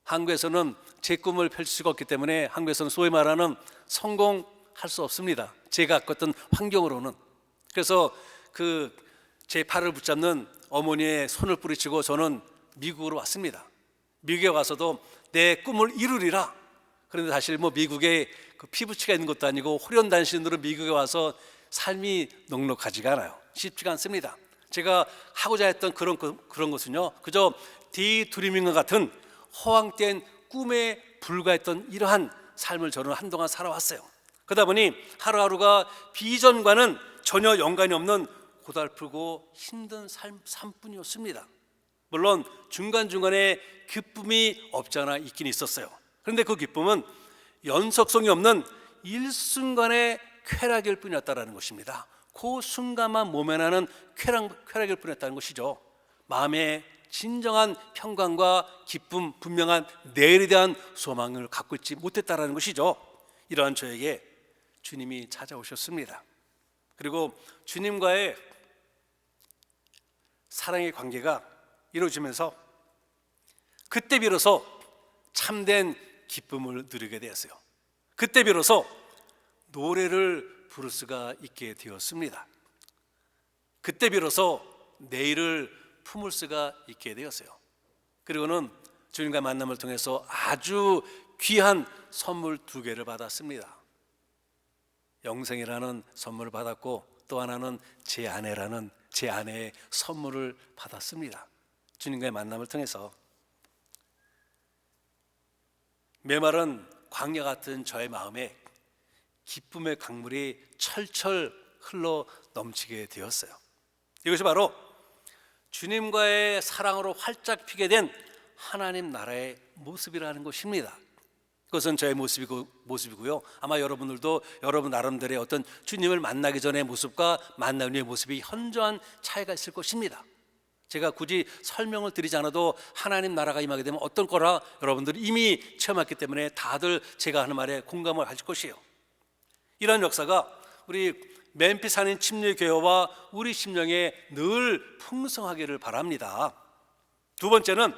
한국에서는 제 꿈을 펼칠 수가 없기 때문에 한국에서는 소위 말하는 성공할 수 없습니다. 제가 겪었던 환경으로는. 그래서 제 팔을 붙잡는 어머니의 손을 뿌리치고 저는 미국으로 왔습니다. 미국에 와서도 내 꿈을 이루리라. 그런데 사실 미국에 피부치가 있는 것도 아니고 호련단신으로 미국에 와서 삶이 넉넉하지가 않아요. 쉽지가 않습니다. 제가 하고자 했던 그런 것은요, 그저 데이드리밍과 같은 허황된 꿈에 불과했던 이러한 삶을 저는 한동안 살아왔어요. 그러다 보니 하루하루가 비전과는 전혀 연관이 없는 고달프고 힘든 삶뿐이었습니다. 물론 중간중간에 기쁨이 없지 않아 있긴 있었어요. 그런데 그 기쁨은 연속성이 없는 일순간의 쾌락일 뿐이었다는 것입니다. 그 순간만 모면하는 쾌락일 뿐이었다는 것이죠. 마음의 진정한 평강과 기쁨, 분명한 내일에 대한 소망을 갖고 있지 못했다는 것이죠. 이러한 저에게 주님이 찾아오셨습니다. 그리고 주님과의 사랑의 관계가 이루어지면서 그때 비로소 참된 기쁨을 누리게 되었어요. 그때 비로소 노래를 부를 수가 있게 되었습니다. 그때 비로소 내일을 품을 수가 있게 되었어요. 그리고는 주님과 만남을 통해서 아주 귀한 선물 2개를 받았습니다. 영생이라는 선물을 받았고 또 하나는 제 아내의 선물을 받았습니다. 주님과의 만남을 통해서 메마른 광야 같은 저의 마음에 기쁨의 강물이 철철 흘러 넘치게 되었어요. 이것이 바로 주님과의 사랑으로 활짝 피게 된 하나님 나라의 모습이라는 것입니다. 그것은 저의 모습이고요. 아마 여러분들도 여러분 나름대로의 어떤 주님을 만나기 전의 모습과 만난 후의 모습이 현저한 차이가 있을 것입니다. 제가 굳이 설명을 드리지 않아도 하나님 나라가 임하게 되면 어떤 거라 여러분들이 이미 체험했기 때문에 다들 제가 하는 말에 공감을 하실 것이에요. 이런 역사가 우리 멤피스 한인 침례교회와 우리 심령에 늘 풍성하기를 바랍니다. 2번째는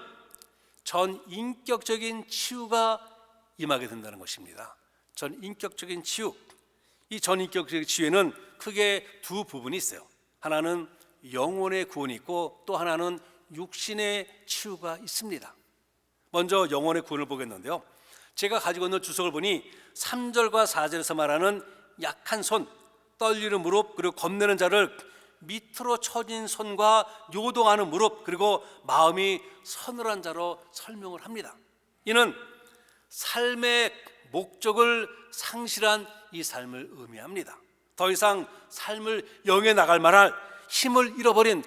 전인격적인 치유가 임하게 된다는 것입니다. 전인격적인 치유. 이 전인격적인 치유에는 크게 2 부분이 있어요. 하나는 영혼의 구원이 있고 또 하나는 육신의 치유가 있습니다. 먼저 영혼의 구원을 보겠는데요, 제가 가지고 있는 주석을 보니 3절과 4절에서 말하는 약한 손, 떨리는 무릎, 그리고 겁내는 자를 밑으로 처진 손과 요동하는 무릎, 그리고 마음이 서늘한 자로 설명을 합니다. 이는 삶의 목적을 상실한 이 삶을 의미합니다. 더 이상 삶을 영해 나갈 만한 힘을 잃어버린,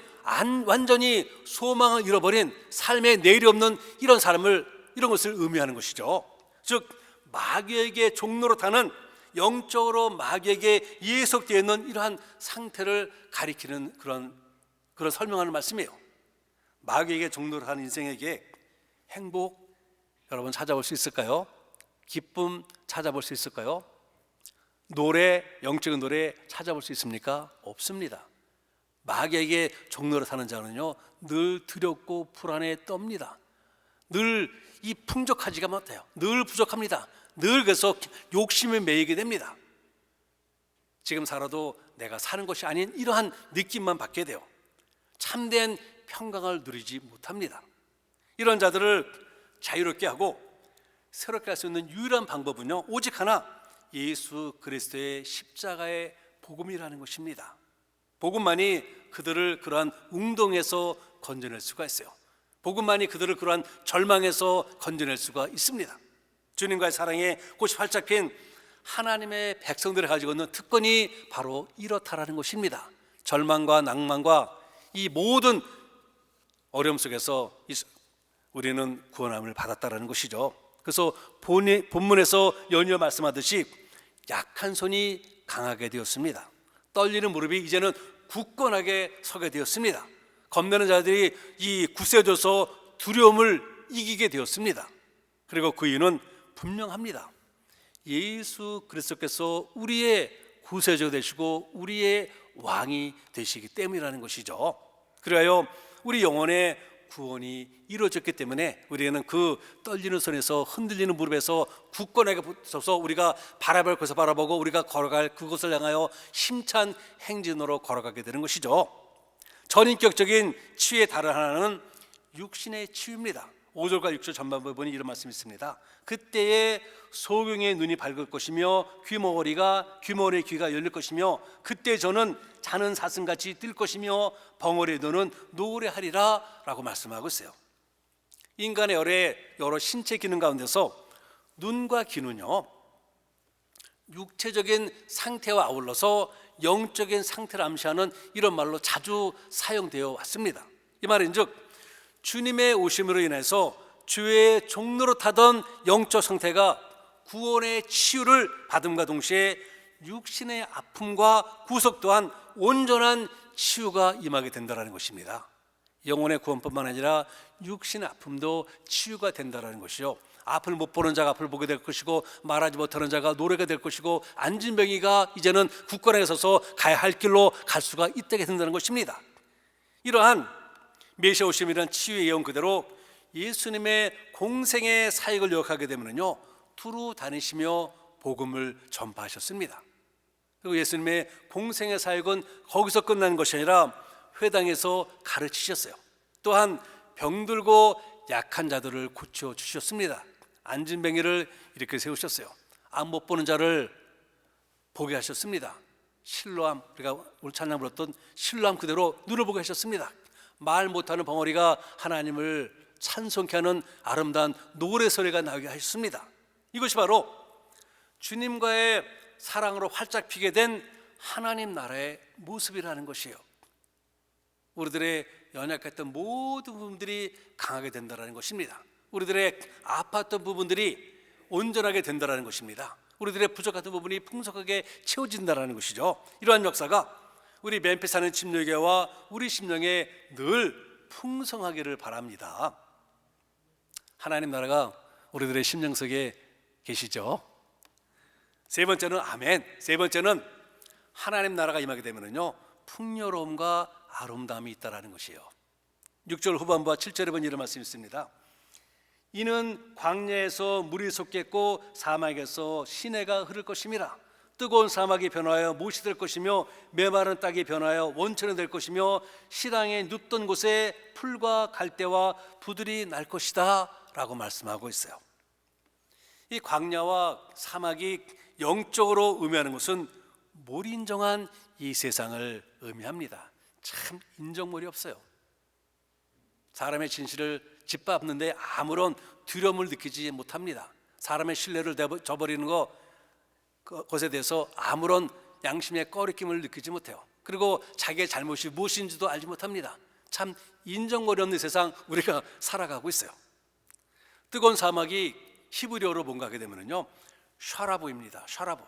완전히 소망을 잃어버린, 삶에 내일이 없는 이런 것을 의미하는 것이죠. 즉 마귀에게 종로로 타는, 영적으로 마귀에게 예속되어 있는 이러한 상태를 가리키는 그런 설명하는 말씀이에요. 마귀에게 종노를 하는 인생에게 행복 여러분 찾아볼 수 있을까요? 기쁨 찾아볼 수 있을까요? 노래, 영적인 노래 찾아볼 수 있습니까? 없습니다. 마귀에게 종노를 하는 자는요 늘 두렵고 불안에 떱니다. 늘 이 풍족하지가 못해요. 늘 부족합니다. 늘 그래서 욕심에 매이게 됩니다. 지금 살아도 내가 사는 것이 아닌 이러한 느낌만 받게 돼요. 참된 평강을 누리지 못합니다. 이런 자들을 자유롭게 하고 새롭게 할 수 있는 유일한 방법은요 오직 하나, 예수 그리스도의 십자가의 복음이라는 것입니다. 복음만이 그들을 그러한 웅동에서 건져낼 수가 있어요. 복음만이 그들을 그러한 절망에서 건져낼 수가 있습니다. 주님과의 사랑에 꽃이 활짝 핀 하나님의 백성들이 가지고 있는 특권이 바로 이렇다라는 것입니다. 절망과 낭만과 이 모든 어려움 속에서 우리는 구원함을 받았다라는 것이죠. 그래서 본문에서 연이어 말씀하듯이 약한 손이 강하게 되었습니다. 떨리는 무릎이 이제는 굳건하게 서게 되었습니다. 겁내는 자들이 이 굳세져서 두려움을 이기게 되었습니다. 그리고 그 이유는 분명합니다. 예수 그리스도께서 우리의 구세주가 되시고 우리의 왕이 되시기 때문이라는 것이죠. 그래야 우리 영혼의 구원이 이루어졌기 때문에 우리는 그 떨리는 손에서 흔들리는 무릎에서 굳건하게 붙어서 우리가 바라볼 곳을 바라보고 우리가 걸어갈 그곳을 향하여 힘찬 행진으로 걸어가게 되는 것이죠. 전인격적인 치유의 다른 하나는 육신의 치유입니다. 5절과 6절 전반부에 보니 이런 말씀이 있습니다. 그때에 소경의 눈이 밝을 것이며 귀머거리의 귀가 열릴 것이며 그때 저는 자는 사슴같이 뛸 것이며 벙어리의 눈은 노래하리라 라고 말씀하고 있어요. 인간의 여러 신체 기능 가운데서 눈과 귀는요 육체적인 상태와 아울러서 영적인 상태를 암시하는 이런 말로 자주 사용되어 왔습니다. 이 말인즉 주님의 오심으로 인해서 주의 종로로 타던 영적 상태가 구원의 치유를 받음과 동시에 육신의 아픔과 구속 또한 온전한 치유가 임하게 된다는 것입니다. 영혼의 구원뿐만 아니라 육신의 아픔도 치유가 된다는 것이요. 앞을 못 보는 자가 앞을 보게 될 것이고 말하지 못하는 자가 노래가 될 것이고 안진뱅이가 이제는 굳건하게 서서 가야 할 길로 갈 수가 있게 된다는 것입니다. 이러한 메시아 오심이라는 치유의 예언 그대로 예수님의 공생의 사역을 요약하게 되면요 두루 다니시며 복음을 전파하셨습니다. 그리고 예수님의 공생의 사역은 거기서 끝나는 것이 아니라 회당에서 가르치셨어요. 또한 병들고 약한 자들을 고쳐 주셨습니다. 안진뱅이를 이렇게 세우셨어요. 앞 못 보는 자를 보게 하셨습니다. 실로암, 우리가 오늘 찬양 불렀던 실로암 그대로 눈을 보게 하셨습니다. 말 못하는 벙어리가 하나님을 찬송케 하는 아름다운 노래 소리가 나게 하셨습니다. 이것이 바로 주님과의 사랑으로 활짝 피게 된 하나님 나라의 모습이라는 것이에요. 우리들의 연약했던 모든 부분들이 강하게 된다는 것입니다. 우리들의 아팠던 부분들이 온전하게 된다는 것입니다. 우리들의 부족했던 부분이 풍성하게 채워진다는 것이죠. 이러한 역사가 우리 멤피스 사는 침례교회와 우리 심령에 늘 풍성하기를 바랍니다. 하나님 나라가 우리들의 심령 속에 계시죠. 세 번째는 아멘. 세 번째는 하나님 나라가 임하게 되면요 풍요로움과 아름다움이 있다라는 것이에요. 6절 후반부와 7절에 보면 이런 말씀이 있습니다. 이는 광야에서 물이 솟겠고 사막에서 시내가 흐를 것임이라. 뜨거운 사막이 변하여 못이 될 것이며 메마른 땅이 변하여 원천이 될 것이며 시랑에 눕던 곳에 풀과 갈대와 부들이 날 것이다 라고 말씀하고 있어요. 이 광야와 사막이 영적으로 의미하는 것은 몰인정한 이 세상을 의미합니다. 참 인정몰이 없어요. 사람의 진실을 짓밟는데 아무런 두려움을 느끼지 못합니다. 사람의 신뢰를 저버리는 것에 대해서 아무런 양심의 꺼리낌을 느끼지 못해요. 그리고 자기의 잘못이 무엇인지도 알지 못합니다. 참 인정몰이 없는 세상 우리가 살아가고 있어요. 뜨거운 사막이 히브리어로 뭔가 하게 되면요 샤라브입니다. 샤라브.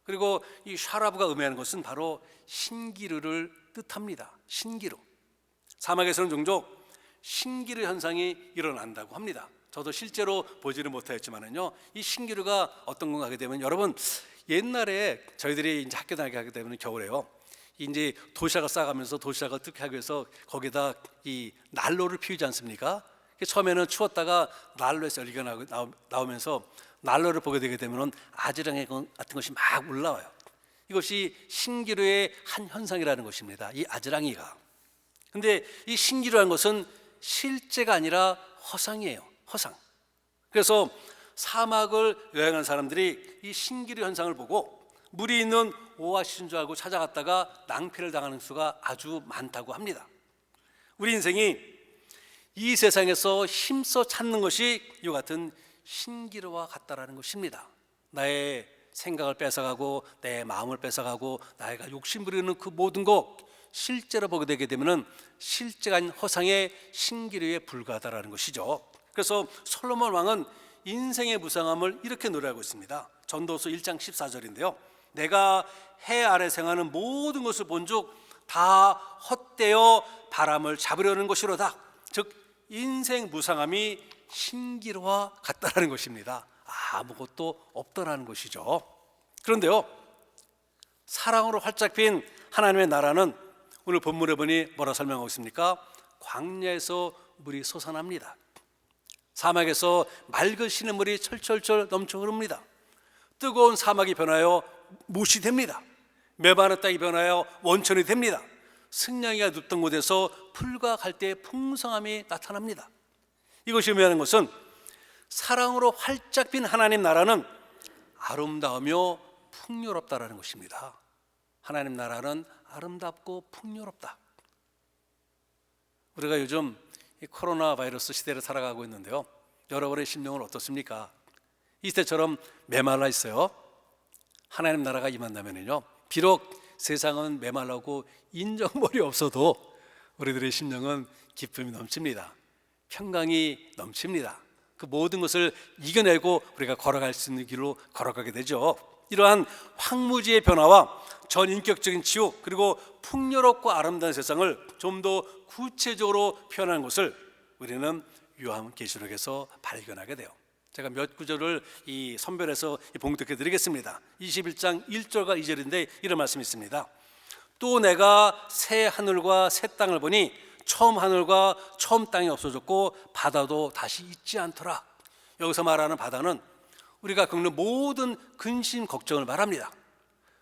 그리고 이 샤라브가 의미하는 것은 바로 신기루를 뜻합니다. 신기루. 사막에서는 종종 신기루 현상이 일어난다고 합니다. 저도 실제로 보지는 못하였지만은요, 이 신기루가 어떤 건가 하게 되면, 여러분 옛날에 저희들이 이제 학교 다니게 하게 되면 겨울에요, 이제 도시락을 싸가면서 도시락을 뜯게 하기 위해서 거기다 이 난로를 피우지 않습니까? 처음에는 추웠다가 난로에서 열기가 나오면서 난로를 보게 되게 되면 아지랑이 같은 것이 막 올라와요. 이것이 신기루의 한 현상이라는 것입니다. 이 아지랑이가. 근데 이 신기루라는 것은 실제가 아니라 허상이에요. 허상. 그래서 사막을 여행하는 사람들이 이 신기루 현상을 보고 물이 있는 오아시스인 줄 알고 찾아갔다가 낭패를 당하는 수가 아주 많다고 합니다. 우리 인생이 이 세상에서 힘써 찾는 것이 이와 같은 신기루와 같다라는 것입니다. 나의 생각을 뺏어가고 내 마음을 뺏어가고 나이가 욕심 부리는 그 모든 것, 실제로 보게 되게 되면 실제가 아닌 허상의 신기루에 불과하다라는 것이죠. 그래서 솔로몬 왕은 인생의 무상함을 이렇게 노래하고 있습니다. 전도서 1장 14절인데요. 내가 해 아래 생하는 모든 것을 본즉 다 헛되어 바람을 잡으려는 것이로다. 즉 인생 무상함이 신기루와 같다라는 것입니다. 아무것도 없더라는 것이죠. 그런데요, 사랑으로 활짝 핀 하나님의 나라는 오늘 본문에 보니 뭐라 설명하고 있습니까? 광야에서 물이 솟아납니다. 사막에서 맑은 시냇물이 철철철 넘쳐 흐릅니다. 뜨거운 사막이 변하여 못이 됩니다. 메마른 땅이 변하여 원천이 됩니다. 승냥이가 눕던 곳에서 풀과 갈대의 풍성함이 나타납니다. 이것이 의미하는 것은 사랑으로 활짝 핀 하나님 나라는 아름다우며 풍요롭다라는 것입니다. 하나님 나라는 아름답고 풍요롭다. 우리가 요즘 이 코로나 바이러스 시대를 살아가고 있는데요, 여러분의 심령은 어떻습니까? 이때처럼 메말라 있어요. 하나님 나라가 임한다면요, 비록 세상은 메말라고 인정머리 없어도 우리들의 심령은 기쁨이 넘칩니다. 평강이 넘칩니다. 그 모든 것을 이겨내고 우리가 걸어갈 수 있는 길로 걸어가게 되죠. 이러한 황무지의 변화와 전인격적인 치유, 그리고 풍요롭고 아름다운 세상을 좀 더 구체적으로 표현하는 것을 우리는 요한계시록에서 발견하게 돼요. 제가 몇 구절을 선별해서 봉독해 드리겠습니다. 21장 1절과 2절인데 이런 말씀이 있습니다. 또 내가 새 하늘과 새 땅을 보니 처음 하늘과 처음 땅이 없어졌고 바다도 다시 있지 않더라. 여기서 말하는 바다는 우리가 겪는 모든 근심 걱정을 말합니다.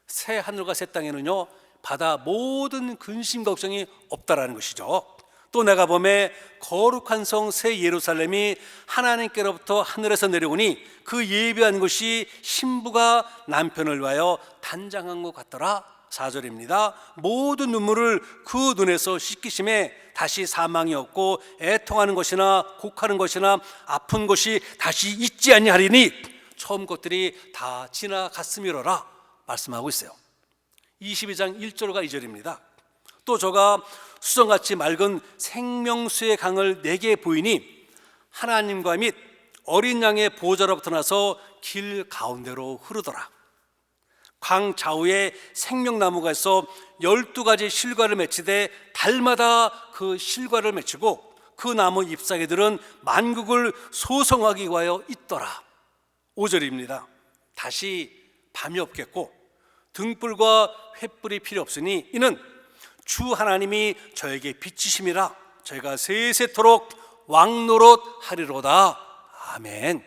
새 하늘과 새 땅에는요, 바다 모든 근심 걱정이 없다라는 것이죠. 또 내가 보매 거룩한 성 새 예루살렘이 하나님께로부터 하늘에서 내려오니 그 예비한 것이 신부가 남편을 위하여 단장한 것 같더라. 4절입니다. 모든 눈물을 그 눈에서 씻기심에 다시 사망이 없고 애통하는 것이나 곡하는 것이나 아픈 것이 다시 있지 아니하리니 처음 것들이 다 지나갔음이로라 말씀하고 있어요. 22장 1절과 2절입니다. 또 저가 수정같이 맑은 생명수의 강을 내게 보이니 하나님과 및 어린 양의 보호자로부터 나서 길 가운데로 흐르더라. 강 좌우에 생명나무가 있어 12가지 실과를 맺히되 달마다 그 실과를 맺히고 그 나무 잎사귀들은 만국을 소성하기 위하여 있더라. 5절입니다. 다시 밤이 없겠고 등불과 횃불이 필요 없으니 이는 주 하나님이 저에게 비치심이라 저희가 세세토록 왕노릇 하리로다. 아멘.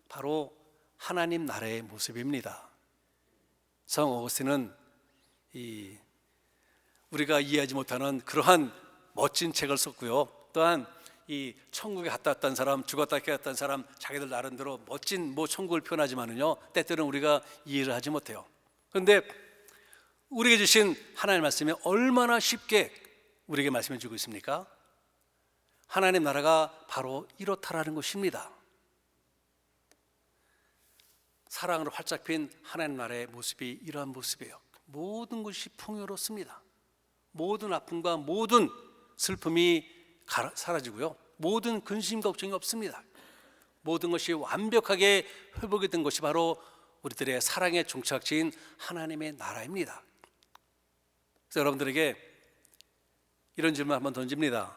바로 하나님 나라의 모습입니다. 성 어거스틴은 우리가 이해하지 못하는 그러한 멋진 책을 썼고요. 또한 이 천국에 갔다 왔다는 사람, 죽었다 깨었다는 사람, 자기들 나름대로 멋진 천국을 표현하지만은요, 때때로는 우리가 이해를 하지 못해요. 그런데 우리에게 주신 하나님의 말씀이 얼마나 쉽게 우리에게 말씀해 주고 있습니까? 하나님 나라가 바로 이렇다라는 것입니다. 사랑으로 활짝 핀 하나님 나라의 모습이 이러한 모습이에요. 모든 것이 풍요롭습니다. 모든 아픔과 모든 슬픔이 사라지고요, 모든 근심 걱정이 없습니다. 모든 것이 완벽하게 회복이 된 것이 바로 우리들의 사랑의 종착지인 하나님의 나라입니다. 그래서 여러분들에게 이런 질문 한번 던집니다.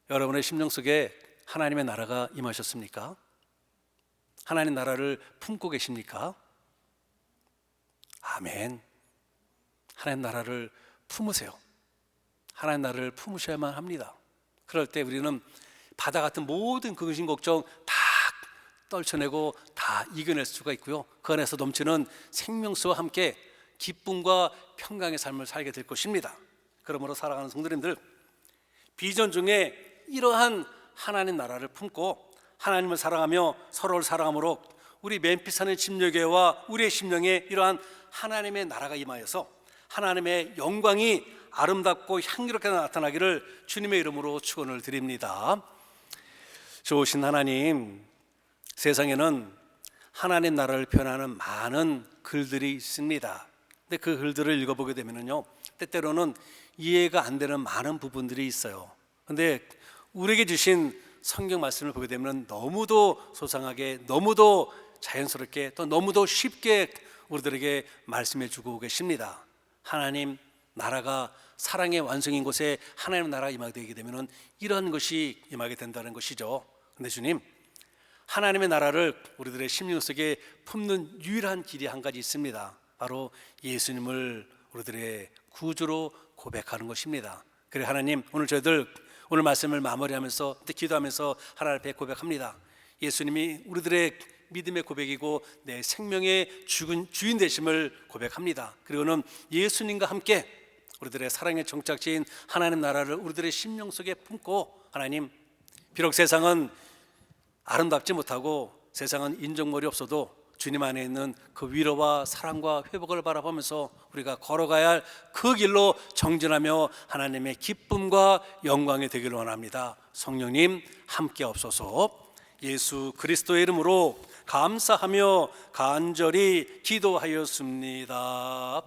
여러분의 심령 속에 하나님의 나라가 임하셨습니까? 하나님 나라를 품고 계십니까? 아멘. 하나님 나라를 품으세요. 하나님 나라를 품으셔야만 합니다. 그럴 때 우리는 바다 같은 모든 근심 걱정 다 떨쳐내고 다 이겨낼 수가 있고요, 그 안에서 넘치는 생명수와 함께 기쁨과 평강의 삶을 살게 될 것입니다. 그러므로 사랑하는 성도님들, 비전 중에 이러한 하나님 나라를 품고 하나님을 사랑하며 서로를 사랑함으로 우리 멤피스하는 침례교회와 우리의 심령에 이러한 하나님의 나라가 임하여서 하나님의 영광이 아름답고 향기롭게 나타나기를 주님의 이름으로 축원을 드립니다. 좋으신 하나님, 세상에는 하나님 나라를 표현하는 많은 글들이 있습니다. 근데 그 글들을 읽어보게 되면요, 때때로는 이해가 안 되는 많은 부분들이 있어요. 근데 우리에게 주신 성경 말씀을 보게 되면 너무도 소상하게, 너무도 자연스럽게, 또 너무도 쉽게 우리들에게 말씀해 주고 계십니다. 하나님 나라가 사랑의 완성인 곳에 하나님 나라가 임하게 되게 되면 이런 것이 임하게 된다는 것이죠. 근데 주님, 하나님의 나라를 우리들의 심령 속에 품는 유일한 길이 한 가지 있습니다. 바로 예수님을 우리들의 구주로 고백하는 것입니다. 그래 하나님, 오늘 저희들 오늘 말씀을 마무리하면서 기도하면서 하나님 앞에 고백합니다. 예수님이 우리들의 믿음의 고백이고 내 생명의 주인 되심을 고백합니다. 그리고는 예수님과 함께 우리들의 사랑의 정착지인 하나님 나라를 우리들의 심령 속에 품고, 하나님, 비록 세상은 아름답지 못하고 세상은 인정머리 없어도 주님 안에 있는 그 위로와 사랑과 회복을 바라보면서 우리가 걸어가야 할 그 길로 정진하며 하나님의 기쁨과 영광이 되기를 원합니다. 성령님 함께 없소서. 예수 그리스도의 이름으로 감사하며 간절히 기도하였습니다.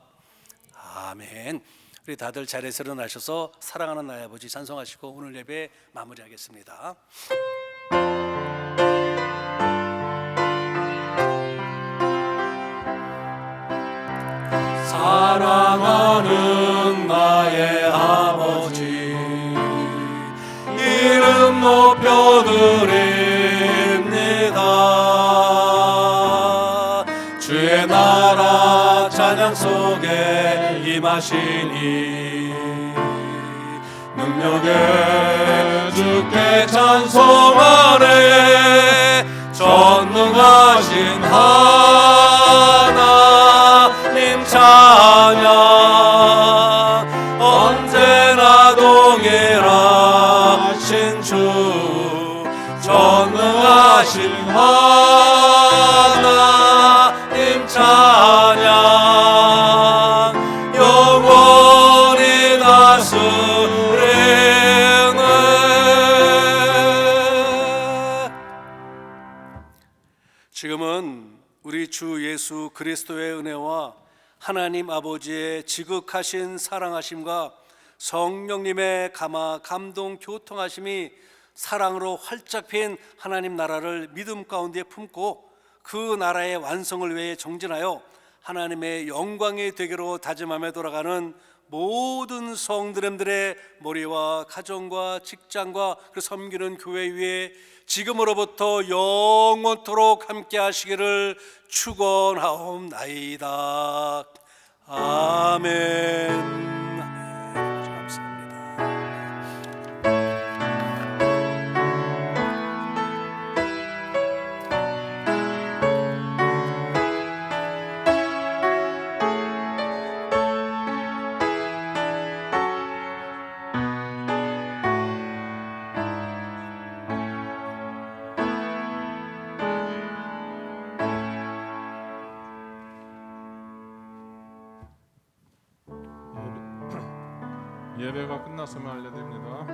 아멘. 우리 다들 자리에서 일어나셔서 사랑하는 나의 아버지 찬송하시고 오늘 예배 마무리하겠습니다. 사랑하는 나의 아버지, 이름 높여드립니다. 주의 나라 찬양 속에 임하시니 능력에 주께 찬송하네. 전능하신 하나님 찬양, 언제나 동일하신 주, 전능하신 하나님 찬양, 영원히 다스리네. 지금은 우리 주 예수 그리스도의 은혜와 하나님 아버지의 지극하신 사랑하심과 성령님의 감동 교통하심이 사랑으로 활짝 핀 하나님 나라를 믿음 가운데 품고 그 나라의 완성을 위해 정진하여 하나님의 영광이 되기로 다짐하며 돌아가는 모든 성도님들의 머리와 가정과 직장과 그 섬기는 교회 위에 지금으로부터 영원토록 함께 하시기를 축원하옵나이다. 아멘. 감사합니다. 예배가 끝났음을 알려드립니다.